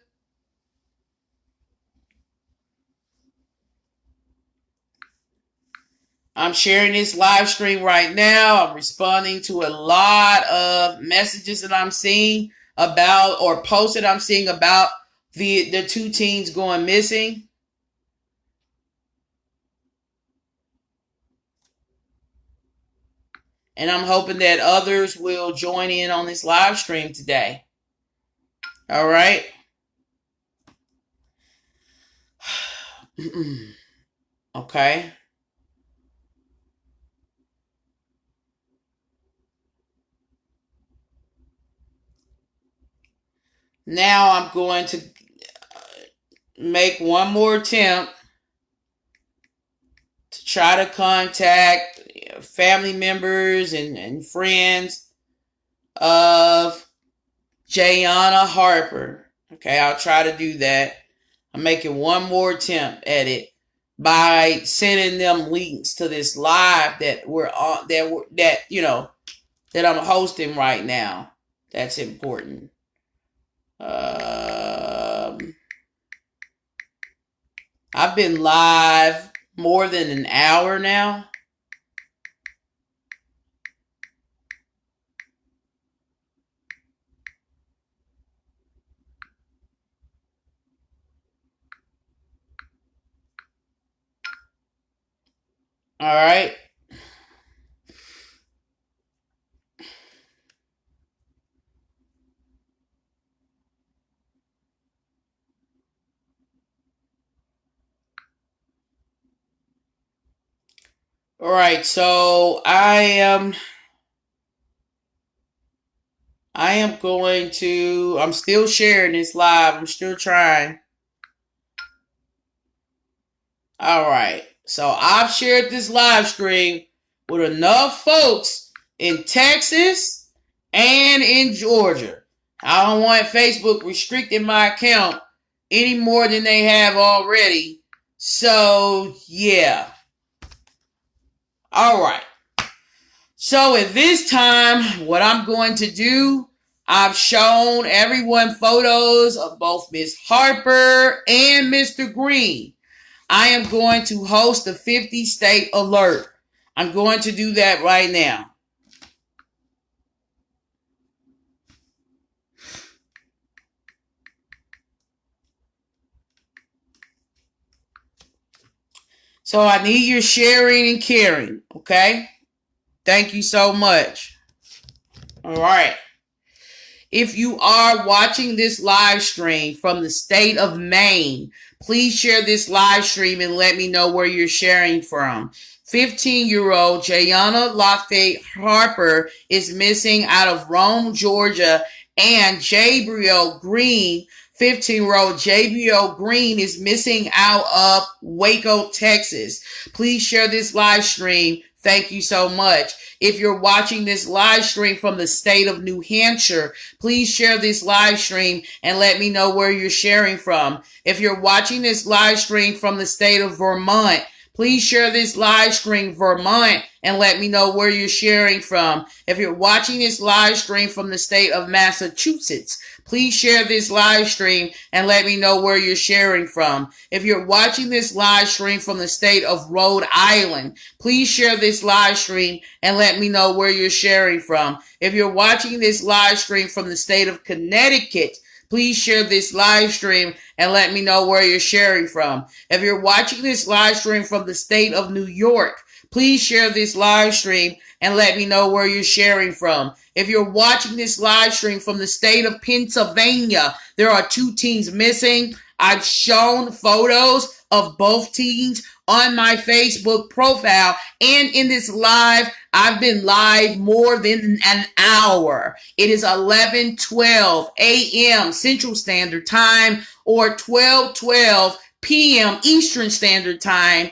I'm sharing this live stream right now. I'm responding to a lot of messages that I'm seeing about or posts that I'm seeing about the 2 teens going missing. And I'm hoping that others will join in on this live stream today. All right. Okay. Now I'm going to make one more attempt to try to contact family members and friends of Jayona Harper. Okay, I'll try to do that. I'm making one more attempt at it by sending them links to this live that we're on that I'm hosting right now. That's important. I've been live more than an hour now. All right. All right, so I am going to, I'm still sharing this live. I'm still trying. All right. So I've shared this live stream with enough folks in Texas and in Georgia. I don't want Facebook restricting my account any more than they have already. So, yeah. All right. So at this time, what I'm going to do, I've shown everyone photos of both Miss Harper and Mr. Green. I am going to host a 50 state alert. I'm going to do that right now. So I need your sharing and caring, okay? Thank you so much. All right. If you are watching this live stream from the state of Maine, please share this live stream and let me know where you're sharing from. 15-year-old Jayona Harper is missing out of Rome, Georgia, and Jhabrel Green, 15-year-old Jhabrel Green, is missing out of Waco, Texas. Please share this live stream. Thank you so much. If you're watching this live stream from the state of New Hampshire, please share this live stream and let me know where you're sharing from. If you're watching this live stream from the state of Vermont, please share this live stream, Vermont, and let me know where you're sharing from. If you're watching this live stream from the state of Massachusetts, please share this live stream and let me know where you're sharing from. If you're watching this live stream from the state of Rhode Island, please share this live stream and let me know where you're sharing from. If you're watching this live stream from the state of Connecticut, please share this live stream and let me know where you're sharing from. If you're watching this live stream from the state of New York, please share this live stream and let me know where you're sharing from. If you're watching this live stream from the state of Pennsylvania, there are 2 teens missing. I've shown photos of both teens on my Facebook profile, and in this live, I've been live more than an hour. It is 11:12 a.m. Central Standard Time or 12:12 p.m. Eastern Standard Time,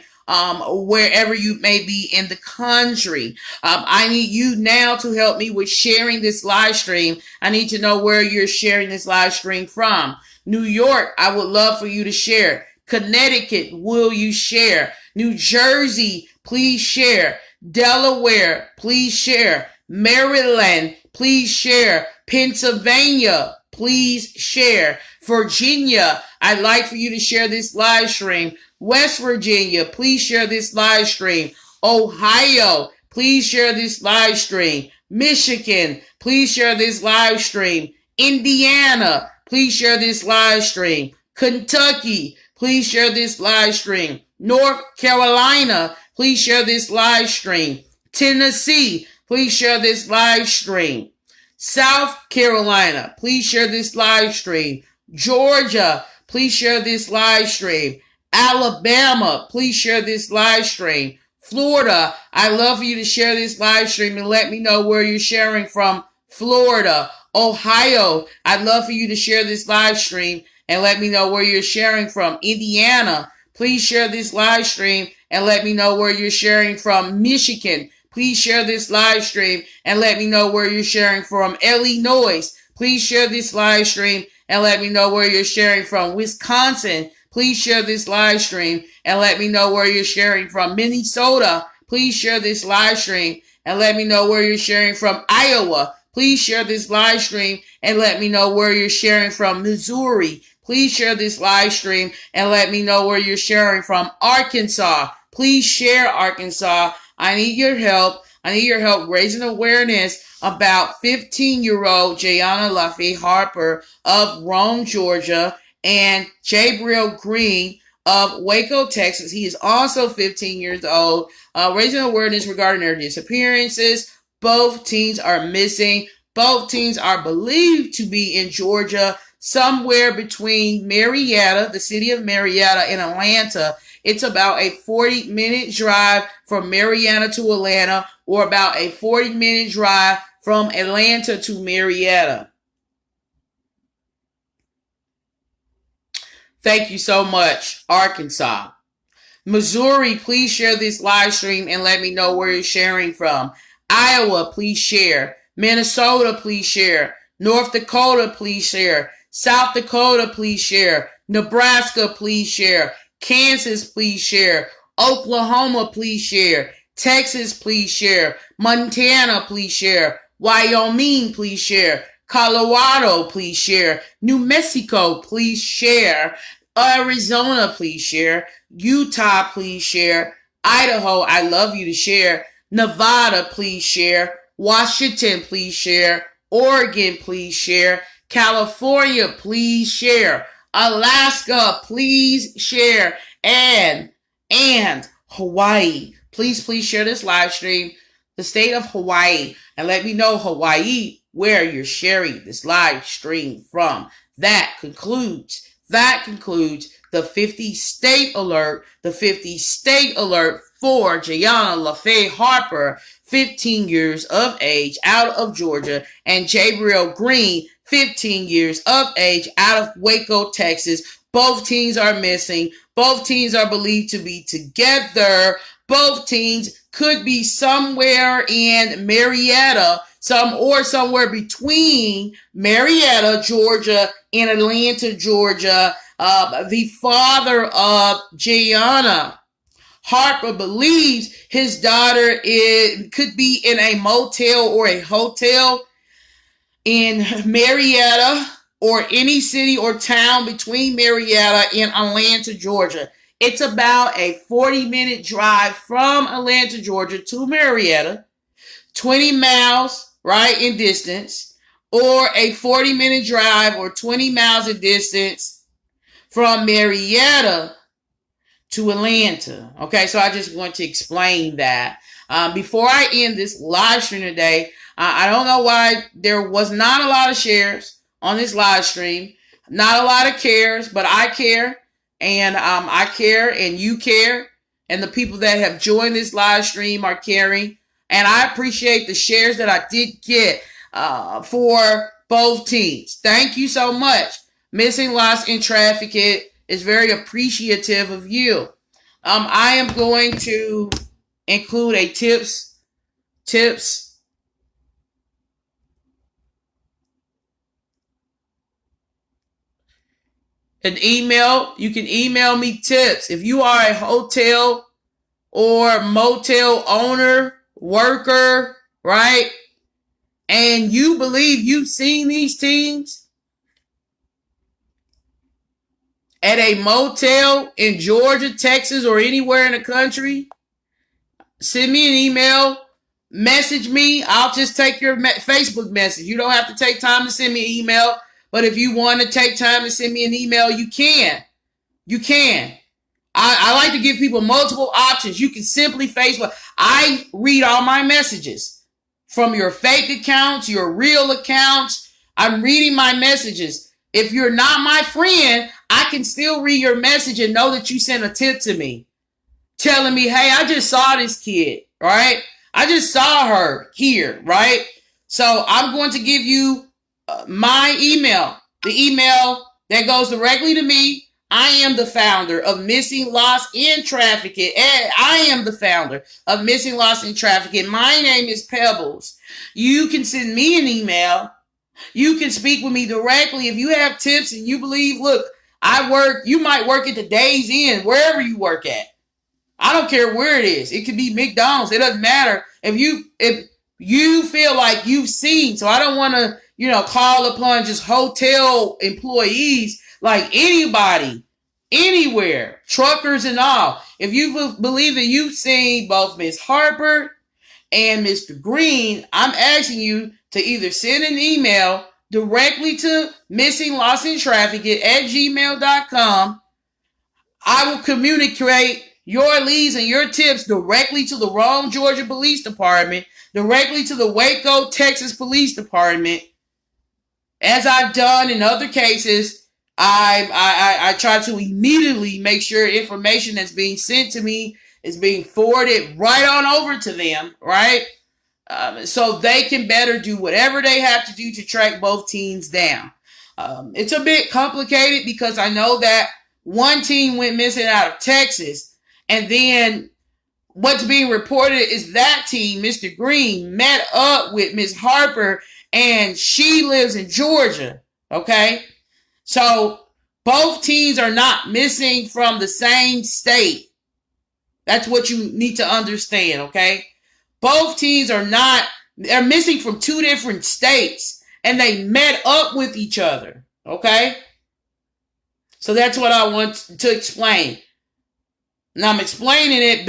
wherever you may be in the country. I need you now to help me with sharing this live stream. I need to know where you're sharing this live stream from. New York, I would love for you to share. Connecticut, will you share? New Jersey, please share. Delaware, please share. Maryland, please share. Pennsylvania, please share. Virginia, I'd like for you to share this live stream. West Virginia, please share this live stream. Ohio, please share this live stream. Michigan, please share this live stream. Indiana, please share this live stream. Kentucky, please share this live stream. North Carolina, please share this live stream. Tennessee, please share this live stream. South Carolina, please share this live stream. Georgia, please share this live stream. Alabama, please share this live stream. Florida, I'd love for you to share this live stream and let me know where you're sharing from. Florida. Ohio, I'd love for you to share this live stream and let me know where you're sharing from. Indiana, please share this live stream and let me know where you're sharing from. Michigan, please share this live stream and let me know where you're sharing from. Illinois, please share this live stream and let me know where you're sharing from. Wisconsin, please share this live stream and let me know where you're sharing from. Minnesota, please share this live stream and let me know where you're sharing from. Iowa, please share this live stream and let me know where you're sharing from. Missouri, please share this live stream and let me know where you're sharing from. Arkansas, please share Arkansas. I need your help. I need your help raising awareness about 15-year-old Jayona Harper of Rome, Georgia, and Jhabrel Green of Waco, Texas. He is also 15 years old, raising awareness regarding their disappearances. Both teens are missing. Both teens are believed to be in Georgia, somewhere between Marietta, the city of Marietta, and Atlanta. It's about a 40-minute drive from Marietta to Atlanta, or about a 40-minute drive from Atlanta to Marietta. Thank you so much, Arkansas. Missouri, please share this live stream and let me know where you're sharing from. Iowa, please share. Minnesota, please share. North Dakota, please share. South Dakota, please share. Nebraska, please share. Kansas, please share. Oklahoma, please share. Texas, please share. Montana, please share. Wyoming, please share. Colorado, please share. New Mexico, please share. Arizona, please share. Utah, please share. Idaho, I love you to share. Nevada, please share. Washington, please share. Oregon, please share. California, please share. Alaska, please share. And Hawaii, please share this live stream. The state of Hawaii, and let me know, Hawaii, where you're sharing this live stream from. That concludes the 50 state alert, for Jayona Harper, 15 years of age, out of Georgia, and Jhabrel Green, 15 years of age, out of Waco, Texas. Both teens are missing. Both teens are believed to be together. Both teens could be somewhere in Marietta, somewhere between Marietta, Georgia, and Atlanta, Georgia. The father of Jayona Harper believes his daughter could be in a motel or a hotel in Marietta or any city or town between Marietta and Atlanta, Georgia. It's about a 40-minute drive from Atlanta, Georgia to Marietta, 20 miles, right, in distance, or a 40-minute drive or 20 miles in distance from Marietta to Atlanta. Okay, so I just want to explain that. Before I end this live stream today, I don't know why there was not a lot of shares on this live stream, not a lot of cares, but I care, and I care, and you care, and the people that have joined this live stream are caring, and I appreciate the shares that I did get for both teams. Thank you so much. Missing, Lost, and Trafficked is very appreciative of you. I am going to include a tips. An email. You can email me tips. If you are a hotel or motel owner, worker, right? And you believe you've seen these teens at a motel in Georgia, Texas, or anywhere in the country, send me an email, message me. I'll just take your Facebook message. You don't have to take time to send me an email, but if you want to take time to send me an email, you can. I like to give people multiple options. You can simply Facebook. I read all my messages from your fake accounts, your real accounts. I'm reading my messages. If you're not my friend, I can still read your message and know that you sent a tip to me telling me, hey, I just saw this kid, right? I just saw her here, right? So I'm going to give you my email, the email that goes directly to me. I am the founder of Missing, Lost, and Trafficked. I am the founder of Missing, Lost, and Trafficked. My name is Pebbles. You can send me an email. You can speak with me directly. If you have tips and you believe, look, you might work at the Days Inn, wherever you work at. I don't care where it is. It could be McDonald's. It doesn't matter. If you feel like you've seen, so I don't want to, call upon just hotel employees, like anybody, anywhere, truckers and all. If you believe that you've seen both Miss Harper and Mr. Green, I'm asking you to either send an email directly to missinglostandtrafficked@gmail.com. I will communicate your leads and your tips directly to the Rome, Georgia Police Department, directly to the Waco, Texas Police Department. As I've done in other cases, I try to immediately make sure information that's being sent to me is being forwarded right on over to them, right? So they can better do whatever they have to do to track both teams down. It's a bit complicated because I know that one team went missing out of Texas, And then what's being reported is that team, Mr. Green, met up with Miss Harper, and she lives in Georgia. Okay? So both teams are not missing from the same state. That's what you need to understand, okay? Both teams are not, they're missing from two different states, and they met up with each other, okay? So that's what I want to explain. Now I'm explaining it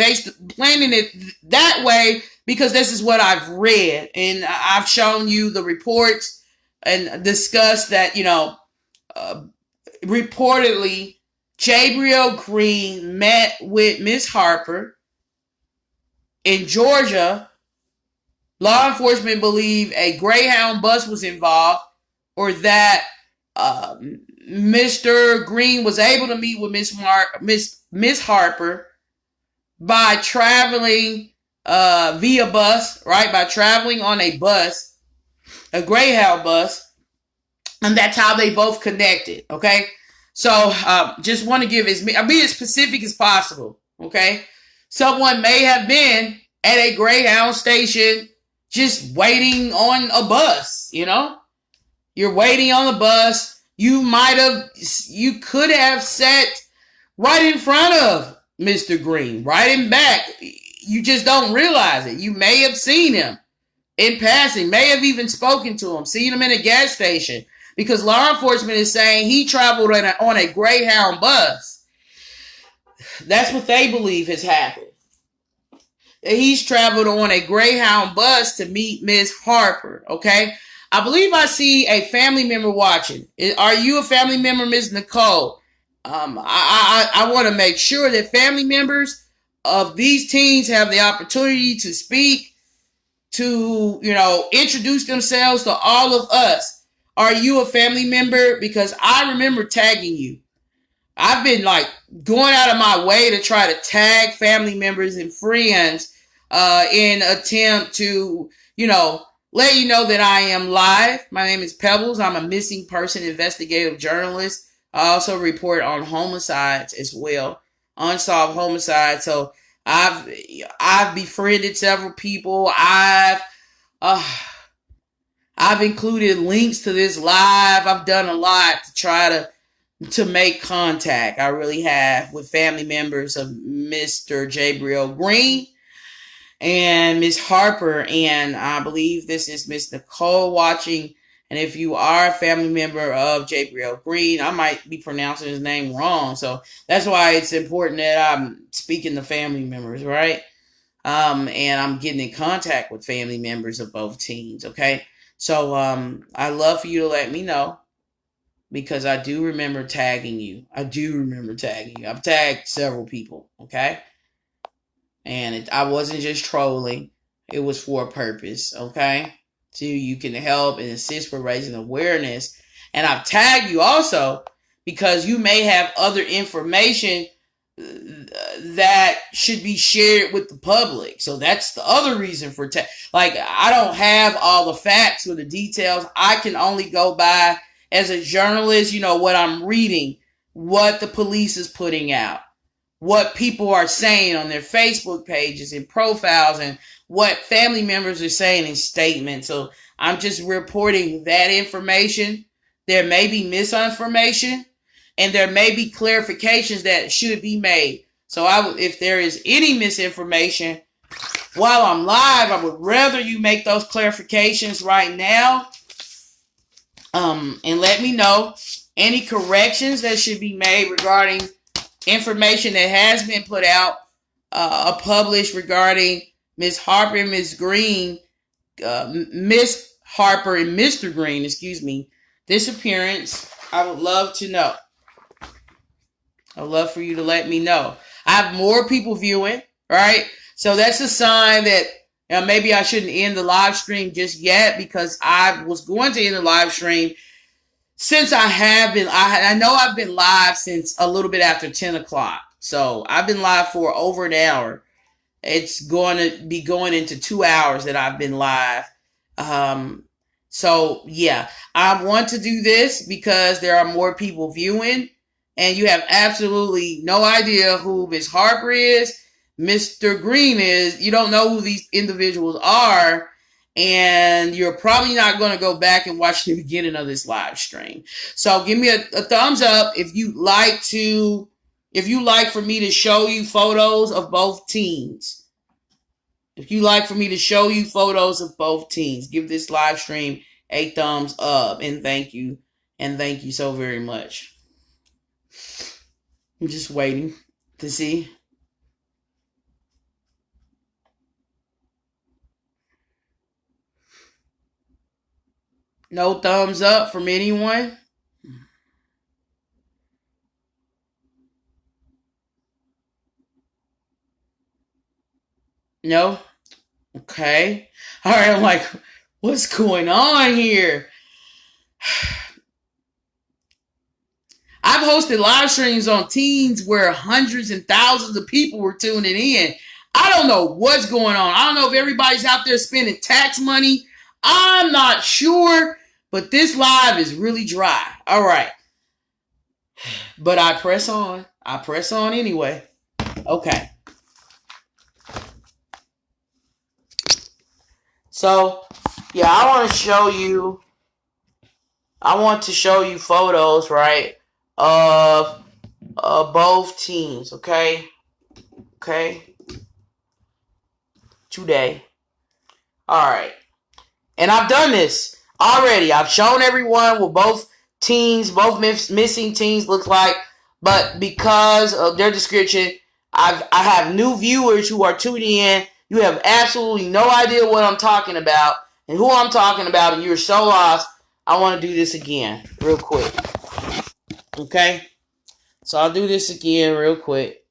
that way because this is what I've read, and I've shown you the reports and discussed that, reportedly Jhabrel Green met with Miss Harper in Georgia. Law enforcement believe a Greyhound bus was involved, or that Mr. Green was able to meet with Miss Harper by traveling via bus, right? By traveling on a bus, a Greyhound bus, and that's how they both connected. Okay, so just want to be as specific as possible. Okay, someone may have been at a Greyhound station just waiting on a bus. You're waiting on the bus. You could have sat right in front of Mr. Green, right in back. You just don't realize it. You may have seen him in passing, may have even spoken to him, seen him in a gas station, because law enforcement is saying he traveled on a Greyhound bus. That's what they believe has happened. He's traveled on a Greyhound bus to meet Miss Harper, okay? I believe I see a family member watching. Are you a family member, Miss Nicole? I want to make sure that family members of these teens have the opportunity to speak, to, introduce themselves to all of us. Are you a family member? Because I remember tagging you. I've been going out of my way to try to tag family members and friends in attempt to, let you know that I am live. My name is Pebbles. I'm a missing person investigative journalist. I also report on homicides as well, unsolved homicides. So I've befriended several people. I've included links to this live. I've done a lot to try to make contact. I really have, with family members of Mr. Jhabrel Green and Miss Harper, and I believe this is Miss Nicole watching. And if you are a family member of Jhabrel Green, I might be pronouncing his name wrong, so that's why it's important that I'm speaking to family members, right? And I'm getting in contact with family members of both teams, okay? So I love for you to let me know, because I do remember tagging you. I've tagged several people, okay? And I wasn't just trolling. It was for a purpose, okay? So you can help and assist with raising awareness. And I've tagged you also because you may have other information that should be shared with the public. So that's the other reason for I don't have all the facts or the details. I can only go by, as a journalist, what I'm reading, what the police is putting out, what people are saying on their Facebook pages and profiles, and what family members are saying in statements. So I'm just reporting that information. There may be misinformation, and there may be clarifications that should be made. So if there is any misinformation while I'm live, I would rather you make those clarifications right now, and let me know any corrections that should be made regarding information that has been put out, published regarding Miss Harper and Miss Green, Miss Harper and Mr. Green, disappearance. I would love to know. I'd love for you to let me know. I have more people viewing, right? So that's a sign that maybe I shouldn't end the live stream just yet, because I was going to end the live stream since I know I've been live since a little bit after 10 o'clock. So I've been live for over an hour. It's going to be going into 2 hours that I've been live. So yeah, I want to do this because there are more people viewing. and you have absolutely no idea who Miss Harper is, Mr. Green is, you don't know who these individuals are, and you're probably not going to go back and watch the beginning of this live stream. So give me a thumbs up if you like for me to show you photos of both teams. If you like for me to show you photos of both teams, give this live stream a thumbs up, and thank you. And thank you so very much. I'm just waiting to see. No thumbs up from anyone? No? Okay. All right, I'm like, what's going on here? I've hosted live streams on teams where hundreds and thousands of people were tuning in. I don't know what's going on. I don't know if everybody's out there spending tax money. I'm not sure, but this live is really dry. All right. But I press on. I press on anyway. Okay. So, yeah, I want to show you photos, right, of both teams, okay? Okay? Today. All right. And I've done this already. I've shown everyone what both missing teams look like, but because of their description, I have new viewers who are tuning in. You have absolutely no idea what I'm talking about and who I'm talking about, and you're so lost. I want to do this again real quick. Okay? So I'll do this again real quick.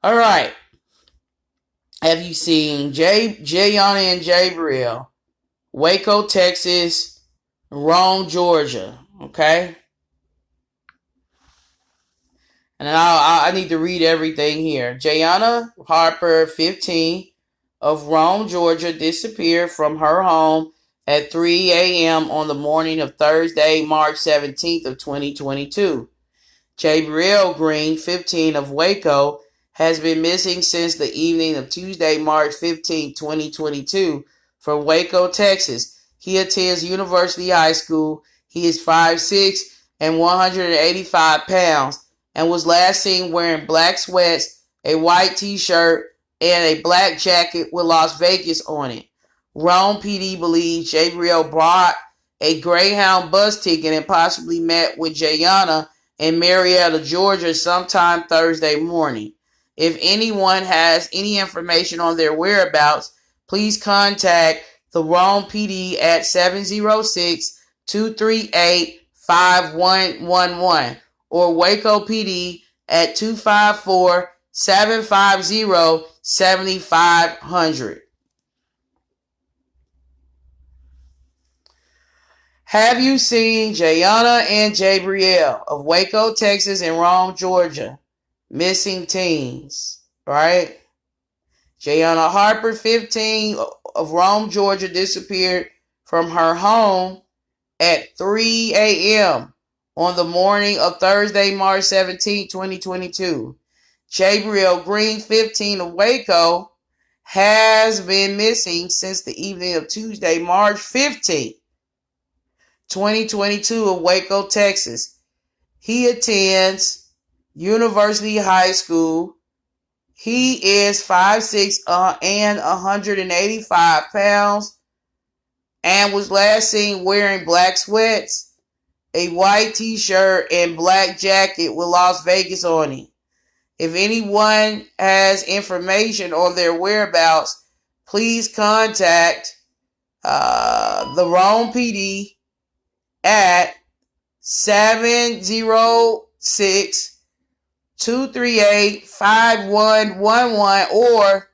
All right. Have you seen Jayona and Jhabrel, Waco, Texas, Rome, Georgia? Okay? And I need to read everything here. Jayona Harper, 15, of Rome, Georgia, disappeared from her home at 3 a.m. on the morning of Thursday, March 17th of 2022. Jhabrel Green, 15, of Waco, has been missing since the evening of Tuesday, March 15, 2022, from Waco, Texas. He attends University High School. He is 5'6" and 185 pounds, and was last seen wearing black sweats, a white t-shirt, and a black jacket with Las Vegas on it. Rome PD believes Jhabrel bought a Greyhound bus ticket and possibly met with Jayona in Marietta, Georgia sometime Thursday morning. If anyone has any information on their whereabouts, please contact the Rome PD at 706-238-5111 or Waco PD at 254-750-7500. Have you seen Jayona and Jhabrel of Waco, Texas and Rome, Georgia? Missing teens, right? Jayona Harper, 15, of Rome, Georgia, disappeared from her home at 3 a.m. on the morning of Thursday, March 17, 2022. Jhabrel Green, 15, of Waco, has been missing since the evening of Tuesday, March 15, 2022, of Waco, Texas. He attends University High School. He is 5'6" and 185 pounds and was last seen wearing black sweats, a white t-shirt, and black jacket with Las Vegas on it. If anyone has information on their whereabouts, please contact the Rome PD at 706-238-5111 or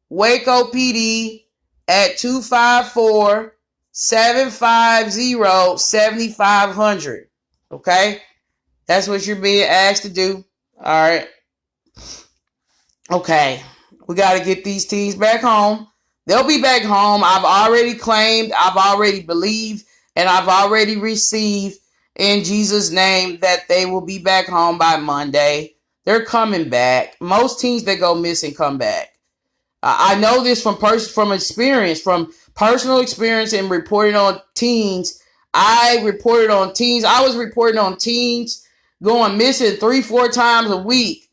Waco PD at 254-750-7500. Okay? That's what you're being asked to do. All right. Okay. We got to get these teams back home. They'll be back home. I've already claimed, I've already believed, and I've already received in Jesus' name that they will be back home by Monday. They're coming back. Most teens that go missing come back. I know this from experience, from personal experience and reporting on teens. I was reporting on teens going missing 3-4 times a week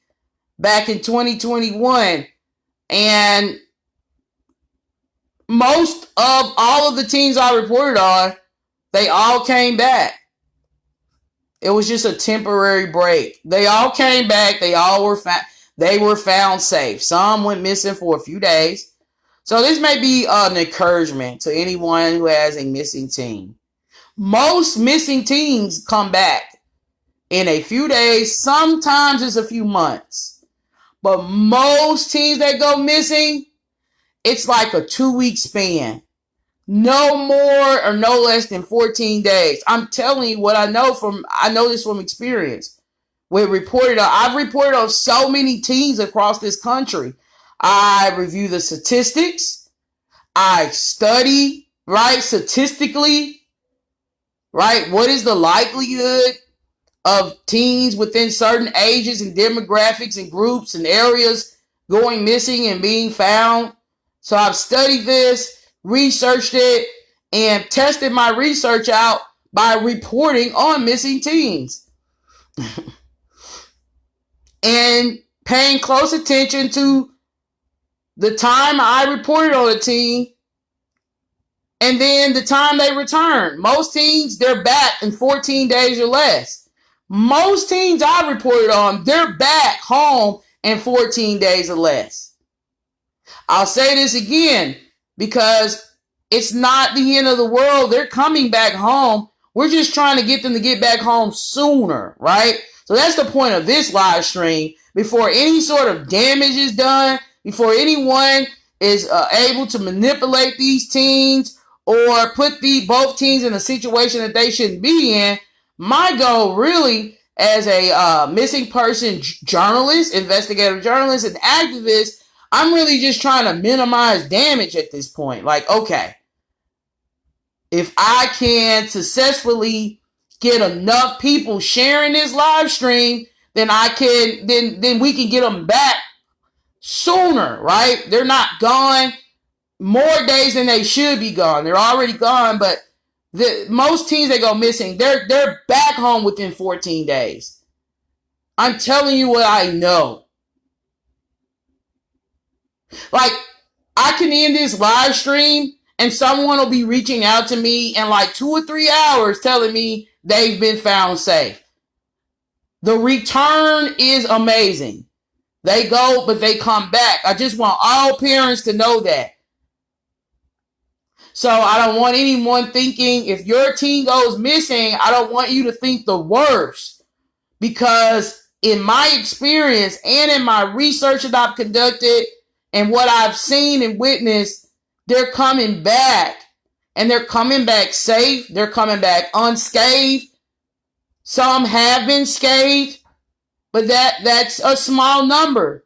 back in 2021. And most of all of the teens I reported on, they all came back. It was just a temporary break. They all came back. They were found safe. Some went missing for a few days. So this may be an encouragement to anyone who has a missing teen. Most missing teens come back in a few days. Sometimes it's a few months. But most teens that go missing, it's like a 2-week span. No more or no less than 14 days. I'm telling you what I know this from experience. I've reported on so many teens across this country. I review the statistics. I study, right, statistically, right, what is the likelihood of teens within certain ages and demographics and groups and areas going missing and being found. So I've studied this, researched it, and tested my research out by reporting on missing teens. And paying close attention to the time I reported on a teen and then the time they return. Most teens, they're back in 14 days or less. Most teens I reported on, they're back home in 14 days or less. I'll say this again because it's not the end of the world. They're coming back home. We're just trying to get them to get back home sooner, right? So that's the point of this live stream. Before any sort of damage is done, before anyone is able to manipulate these teens or put both teens in a situation that they shouldn't be in, my goal really as a missing person journalist, investigative journalist, and activist, I'm really just trying to minimize damage at this point. Like, okay, if I can successfully get enough people sharing this live stream, then then we can get them back sooner, right? They're not gone more days than they should be gone. They're already gone, but most teens that go missing, they're back home within 14 days. I'm telling you what I know. Like, I can end this live stream and someone will be reaching out to me in like 2 or 3 hours telling me they've been found safe. The return is amazing. They go, but they come back. I just want all parents to know that. So I don't want anyone thinking if your teen goes missing, I don't want you to think the worst. Because in my experience and in my research that I've conducted and what I've seen and witnessed, they're coming back. And they're coming back safe. They're coming back unscathed. Some have been scathed, but that's a small number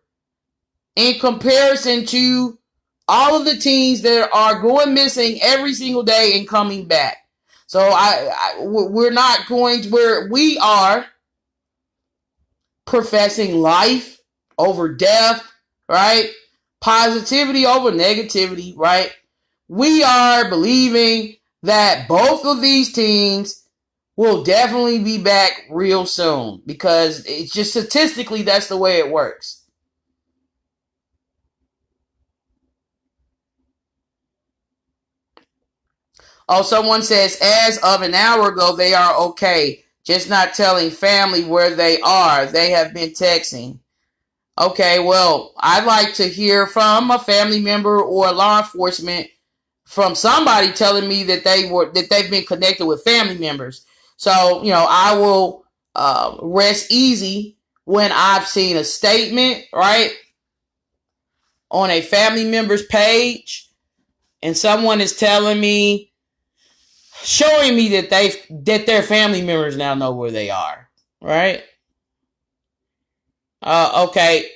in comparison to all of the teens that are going missing every single day and coming back. So we are professing life over death, right? Positivity over negativity, right? We are believing that both of these teens will definitely be back real soon because it's just statistically that's the way it works. Oh, someone says, as of an hour ago, they are okay. Just not telling family where they are. They have been texting. Okay, well, I'd like to hear from a family member or law enforcement from somebody telling me that they've been connected with family members. So, I will rest easy when I've seen a statement, right, on a family member's page, and someone is telling me, showing me that their family members now know where they are, right? Okay.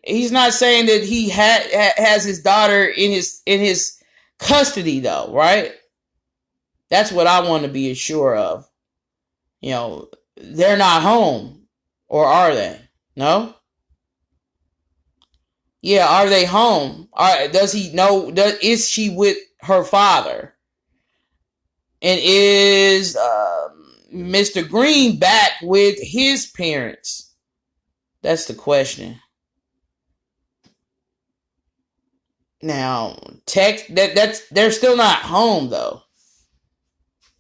He's not saying that he has his daughter in his custody though, right? That's what I want to be assured of. You know, they're not home, or are they? No? Yeah, are they home? Does he know? Is she with her father? And is Mr. Green back with his parents? That's the question. Now, that's they're still not home though.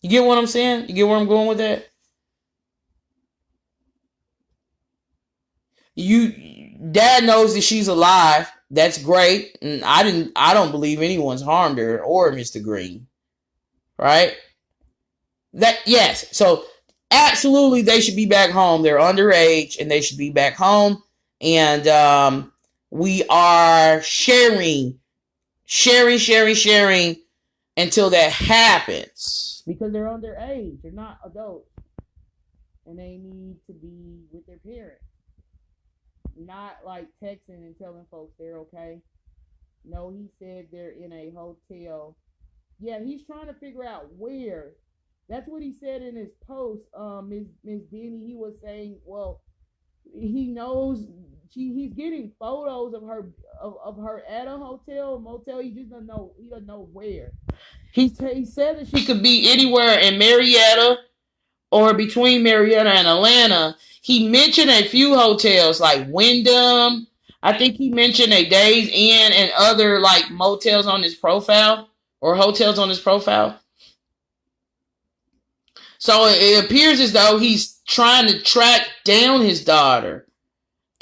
You get what I'm saying? You get where I'm going with that? Dad knows that she's alive. That's great. And I don't believe anyone's harmed her or Mr. Green. Right? Yes. So absolutely they should be back home. They're underage and they should be back home. And we are sharing until that happens. Because they're underage. They're not adults. And they need to be with their parents. Not like texting and telling folks they're okay. No, he said they're in a hotel. Yeah, he's trying to figure out where. That's what he said in his post. Miss Denny, he was saying, well, he knows he's getting photos of her at a hotel, motel. He just doesn't know. He doesn't know where. He said that she could be anywhere in Marietta or between Marietta and Atlanta. He mentioned a few hotels like Wyndham. I think he mentioned a Days Inn and other like motels on his profile or hotels on his profile. So it appears as though he's trying to track down his daughter.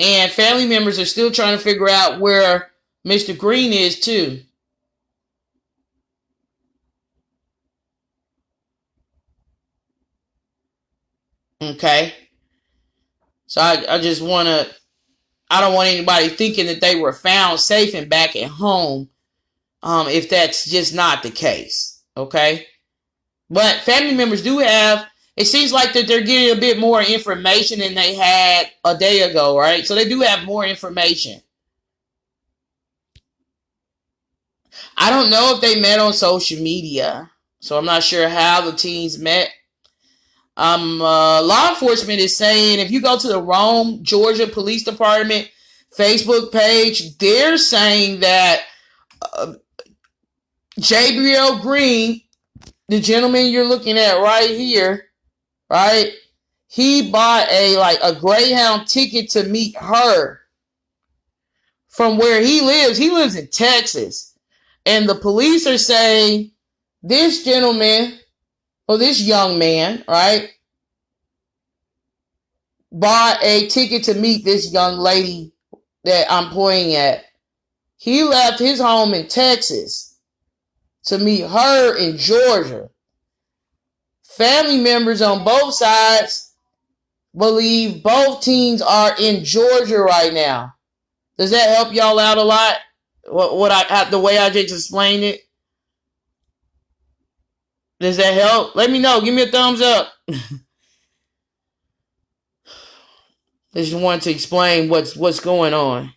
And family members are still trying to figure out where Mr. Green is too. Okay. So I just want to, I don't want anybody thinking that they were found safe and back at home if that's just not the case. Okay. But family members do have, it seems like that they're getting a bit more information than they had a day ago, right? So they do have more information. I don't know if they met on social media, so I'm not sure how the teens met. Law enforcement is saying if you go to the Rome, Georgia Police Department Facebook page, they're saying that Jhabrel Green, the gentleman you're looking at right here, right? He bought a Greyhound ticket to meet her from where he lives. He lives in Texas. And the police are saying this gentleman, or this young man, right, bought a ticket to meet this young lady that I'm pointing at. He left his home in Texas to meet her in Georgia. Family members on both sides believe both teens are in Georgia right now. Does that help y'all out a lot? The way I just explained it? Does that help? Let me know. Give me a thumbs up. I just wanted to explain what's going on.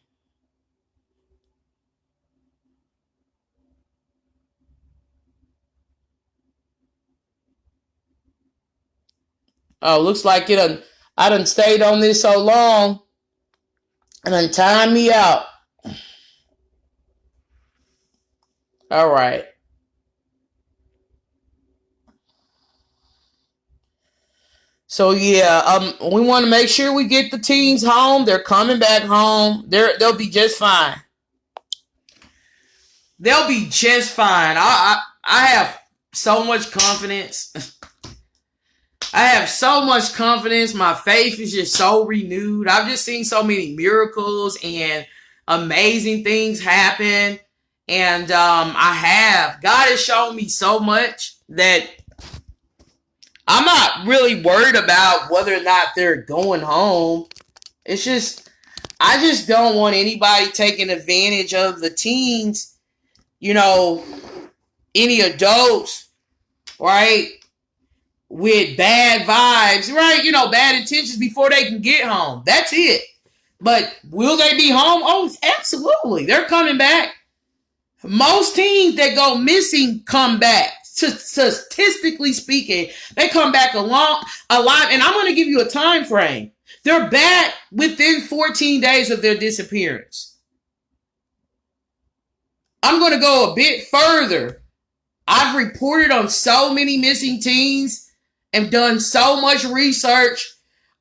Oh, looks like I done stayed on this so long. And done timed me out. All right. So yeah, we want to make sure we get the teens home. They're coming back home. They'll be just fine. They'll be just fine. I have so much confidence. I have so much confidence. My faith is just so renewed. I've just seen so many miracles and amazing things happen. And God has shown me so much that I'm not really worried about whether or not they're going home. It's just, I just don't want anybody taking advantage of the teens, any adults, right? With bad vibes, right? Bad intentions before they can get home. That's it. But will they be home? Oh, absolutely. They're coming back. Most teens that go missing come back. statistically speaking, they come back alive. And I'm going to give you a time frame. They're back within 14 days of their disappearance. I'm going to go a bit further. I've reported on so many missing teens and done so much research.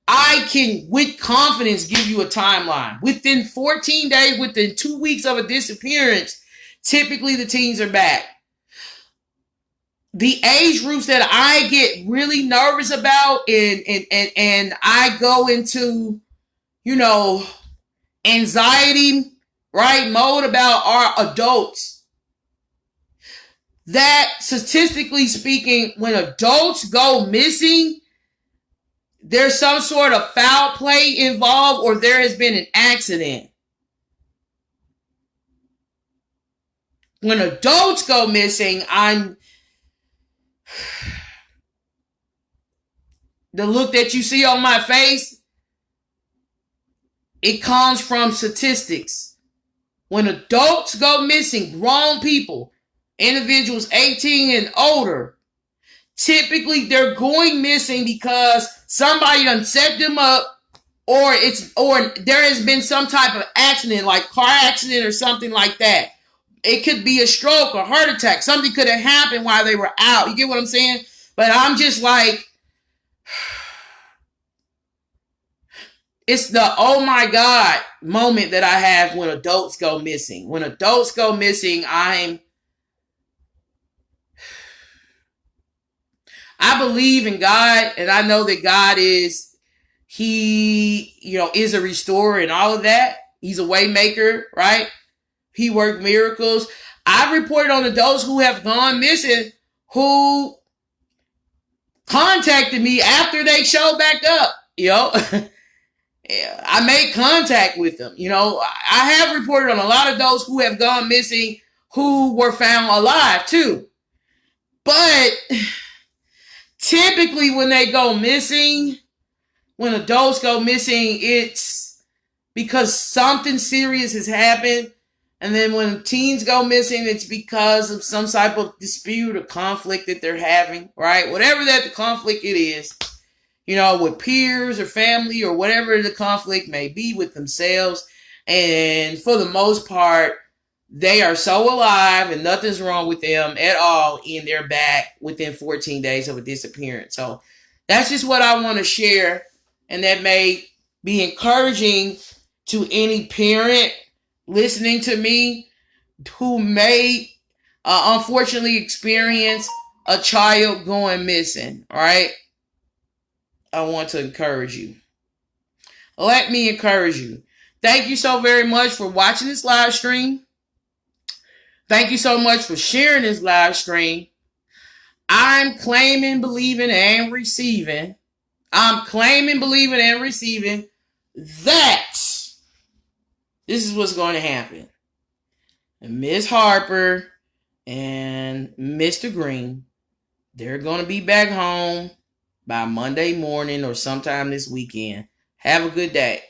I can, with confidence, give you a timeline. Within 14 days, within 2 weeks of a disappearance, typically the teens are back. The age groups that I get really nervous about and I go into, anxiety, right, mode about are adults. That, statistically speaking, when adults go missing, there's some sort of foul play involved or there has been an accident. When adults go missing, the look that you see on my face, it comes from statistics. When adults go missing, grown people, individuals 18 and older, typically they're going missing because somebody done set them up or there has been some type of accident, like car accident or something like that. It could be a stroke or heart attack. Something could have happened while they were out. You get what I'm saying? But I'm just like, it's the oh my God moment that I have when adults go missing. When adults go missing, I believe in God, and I know that God is a restorer and all of that. He's a way maker, right? He worked miracles. I've reported on adults who have gone missing who contacted me after they showed back up, I made contact with them. I have reported on a lot of those who have gone missing who were found alive too. But typically when they go missing, when adults go missing, it's because something serious has happened. And then when teens go missing, it's because of some type of dispute or conflict that they're having, right? Whatever that the conflict it is. With peers or family or whatever the conflict may be with themselves. And for the most part, they are so alive and nothing's wrong with them at all. And they're back within 14 days of a disappearance. So that's just what I want to share. And that may be encouraging to any parent listening to me who may unfortunately experience a child going missing, all right? I want to encourage you. Let me encourage you. Thank you so very much for watching this live stream. Thank you so much for sharing this live stream. I'm claiming, believing, and receiving. I'm claiming, believing, and receiving that this is what's going to happen. And Ms. Harper and Mr. Green, they're going to be back home by Monday morning or sometime this weekend. Have a good day.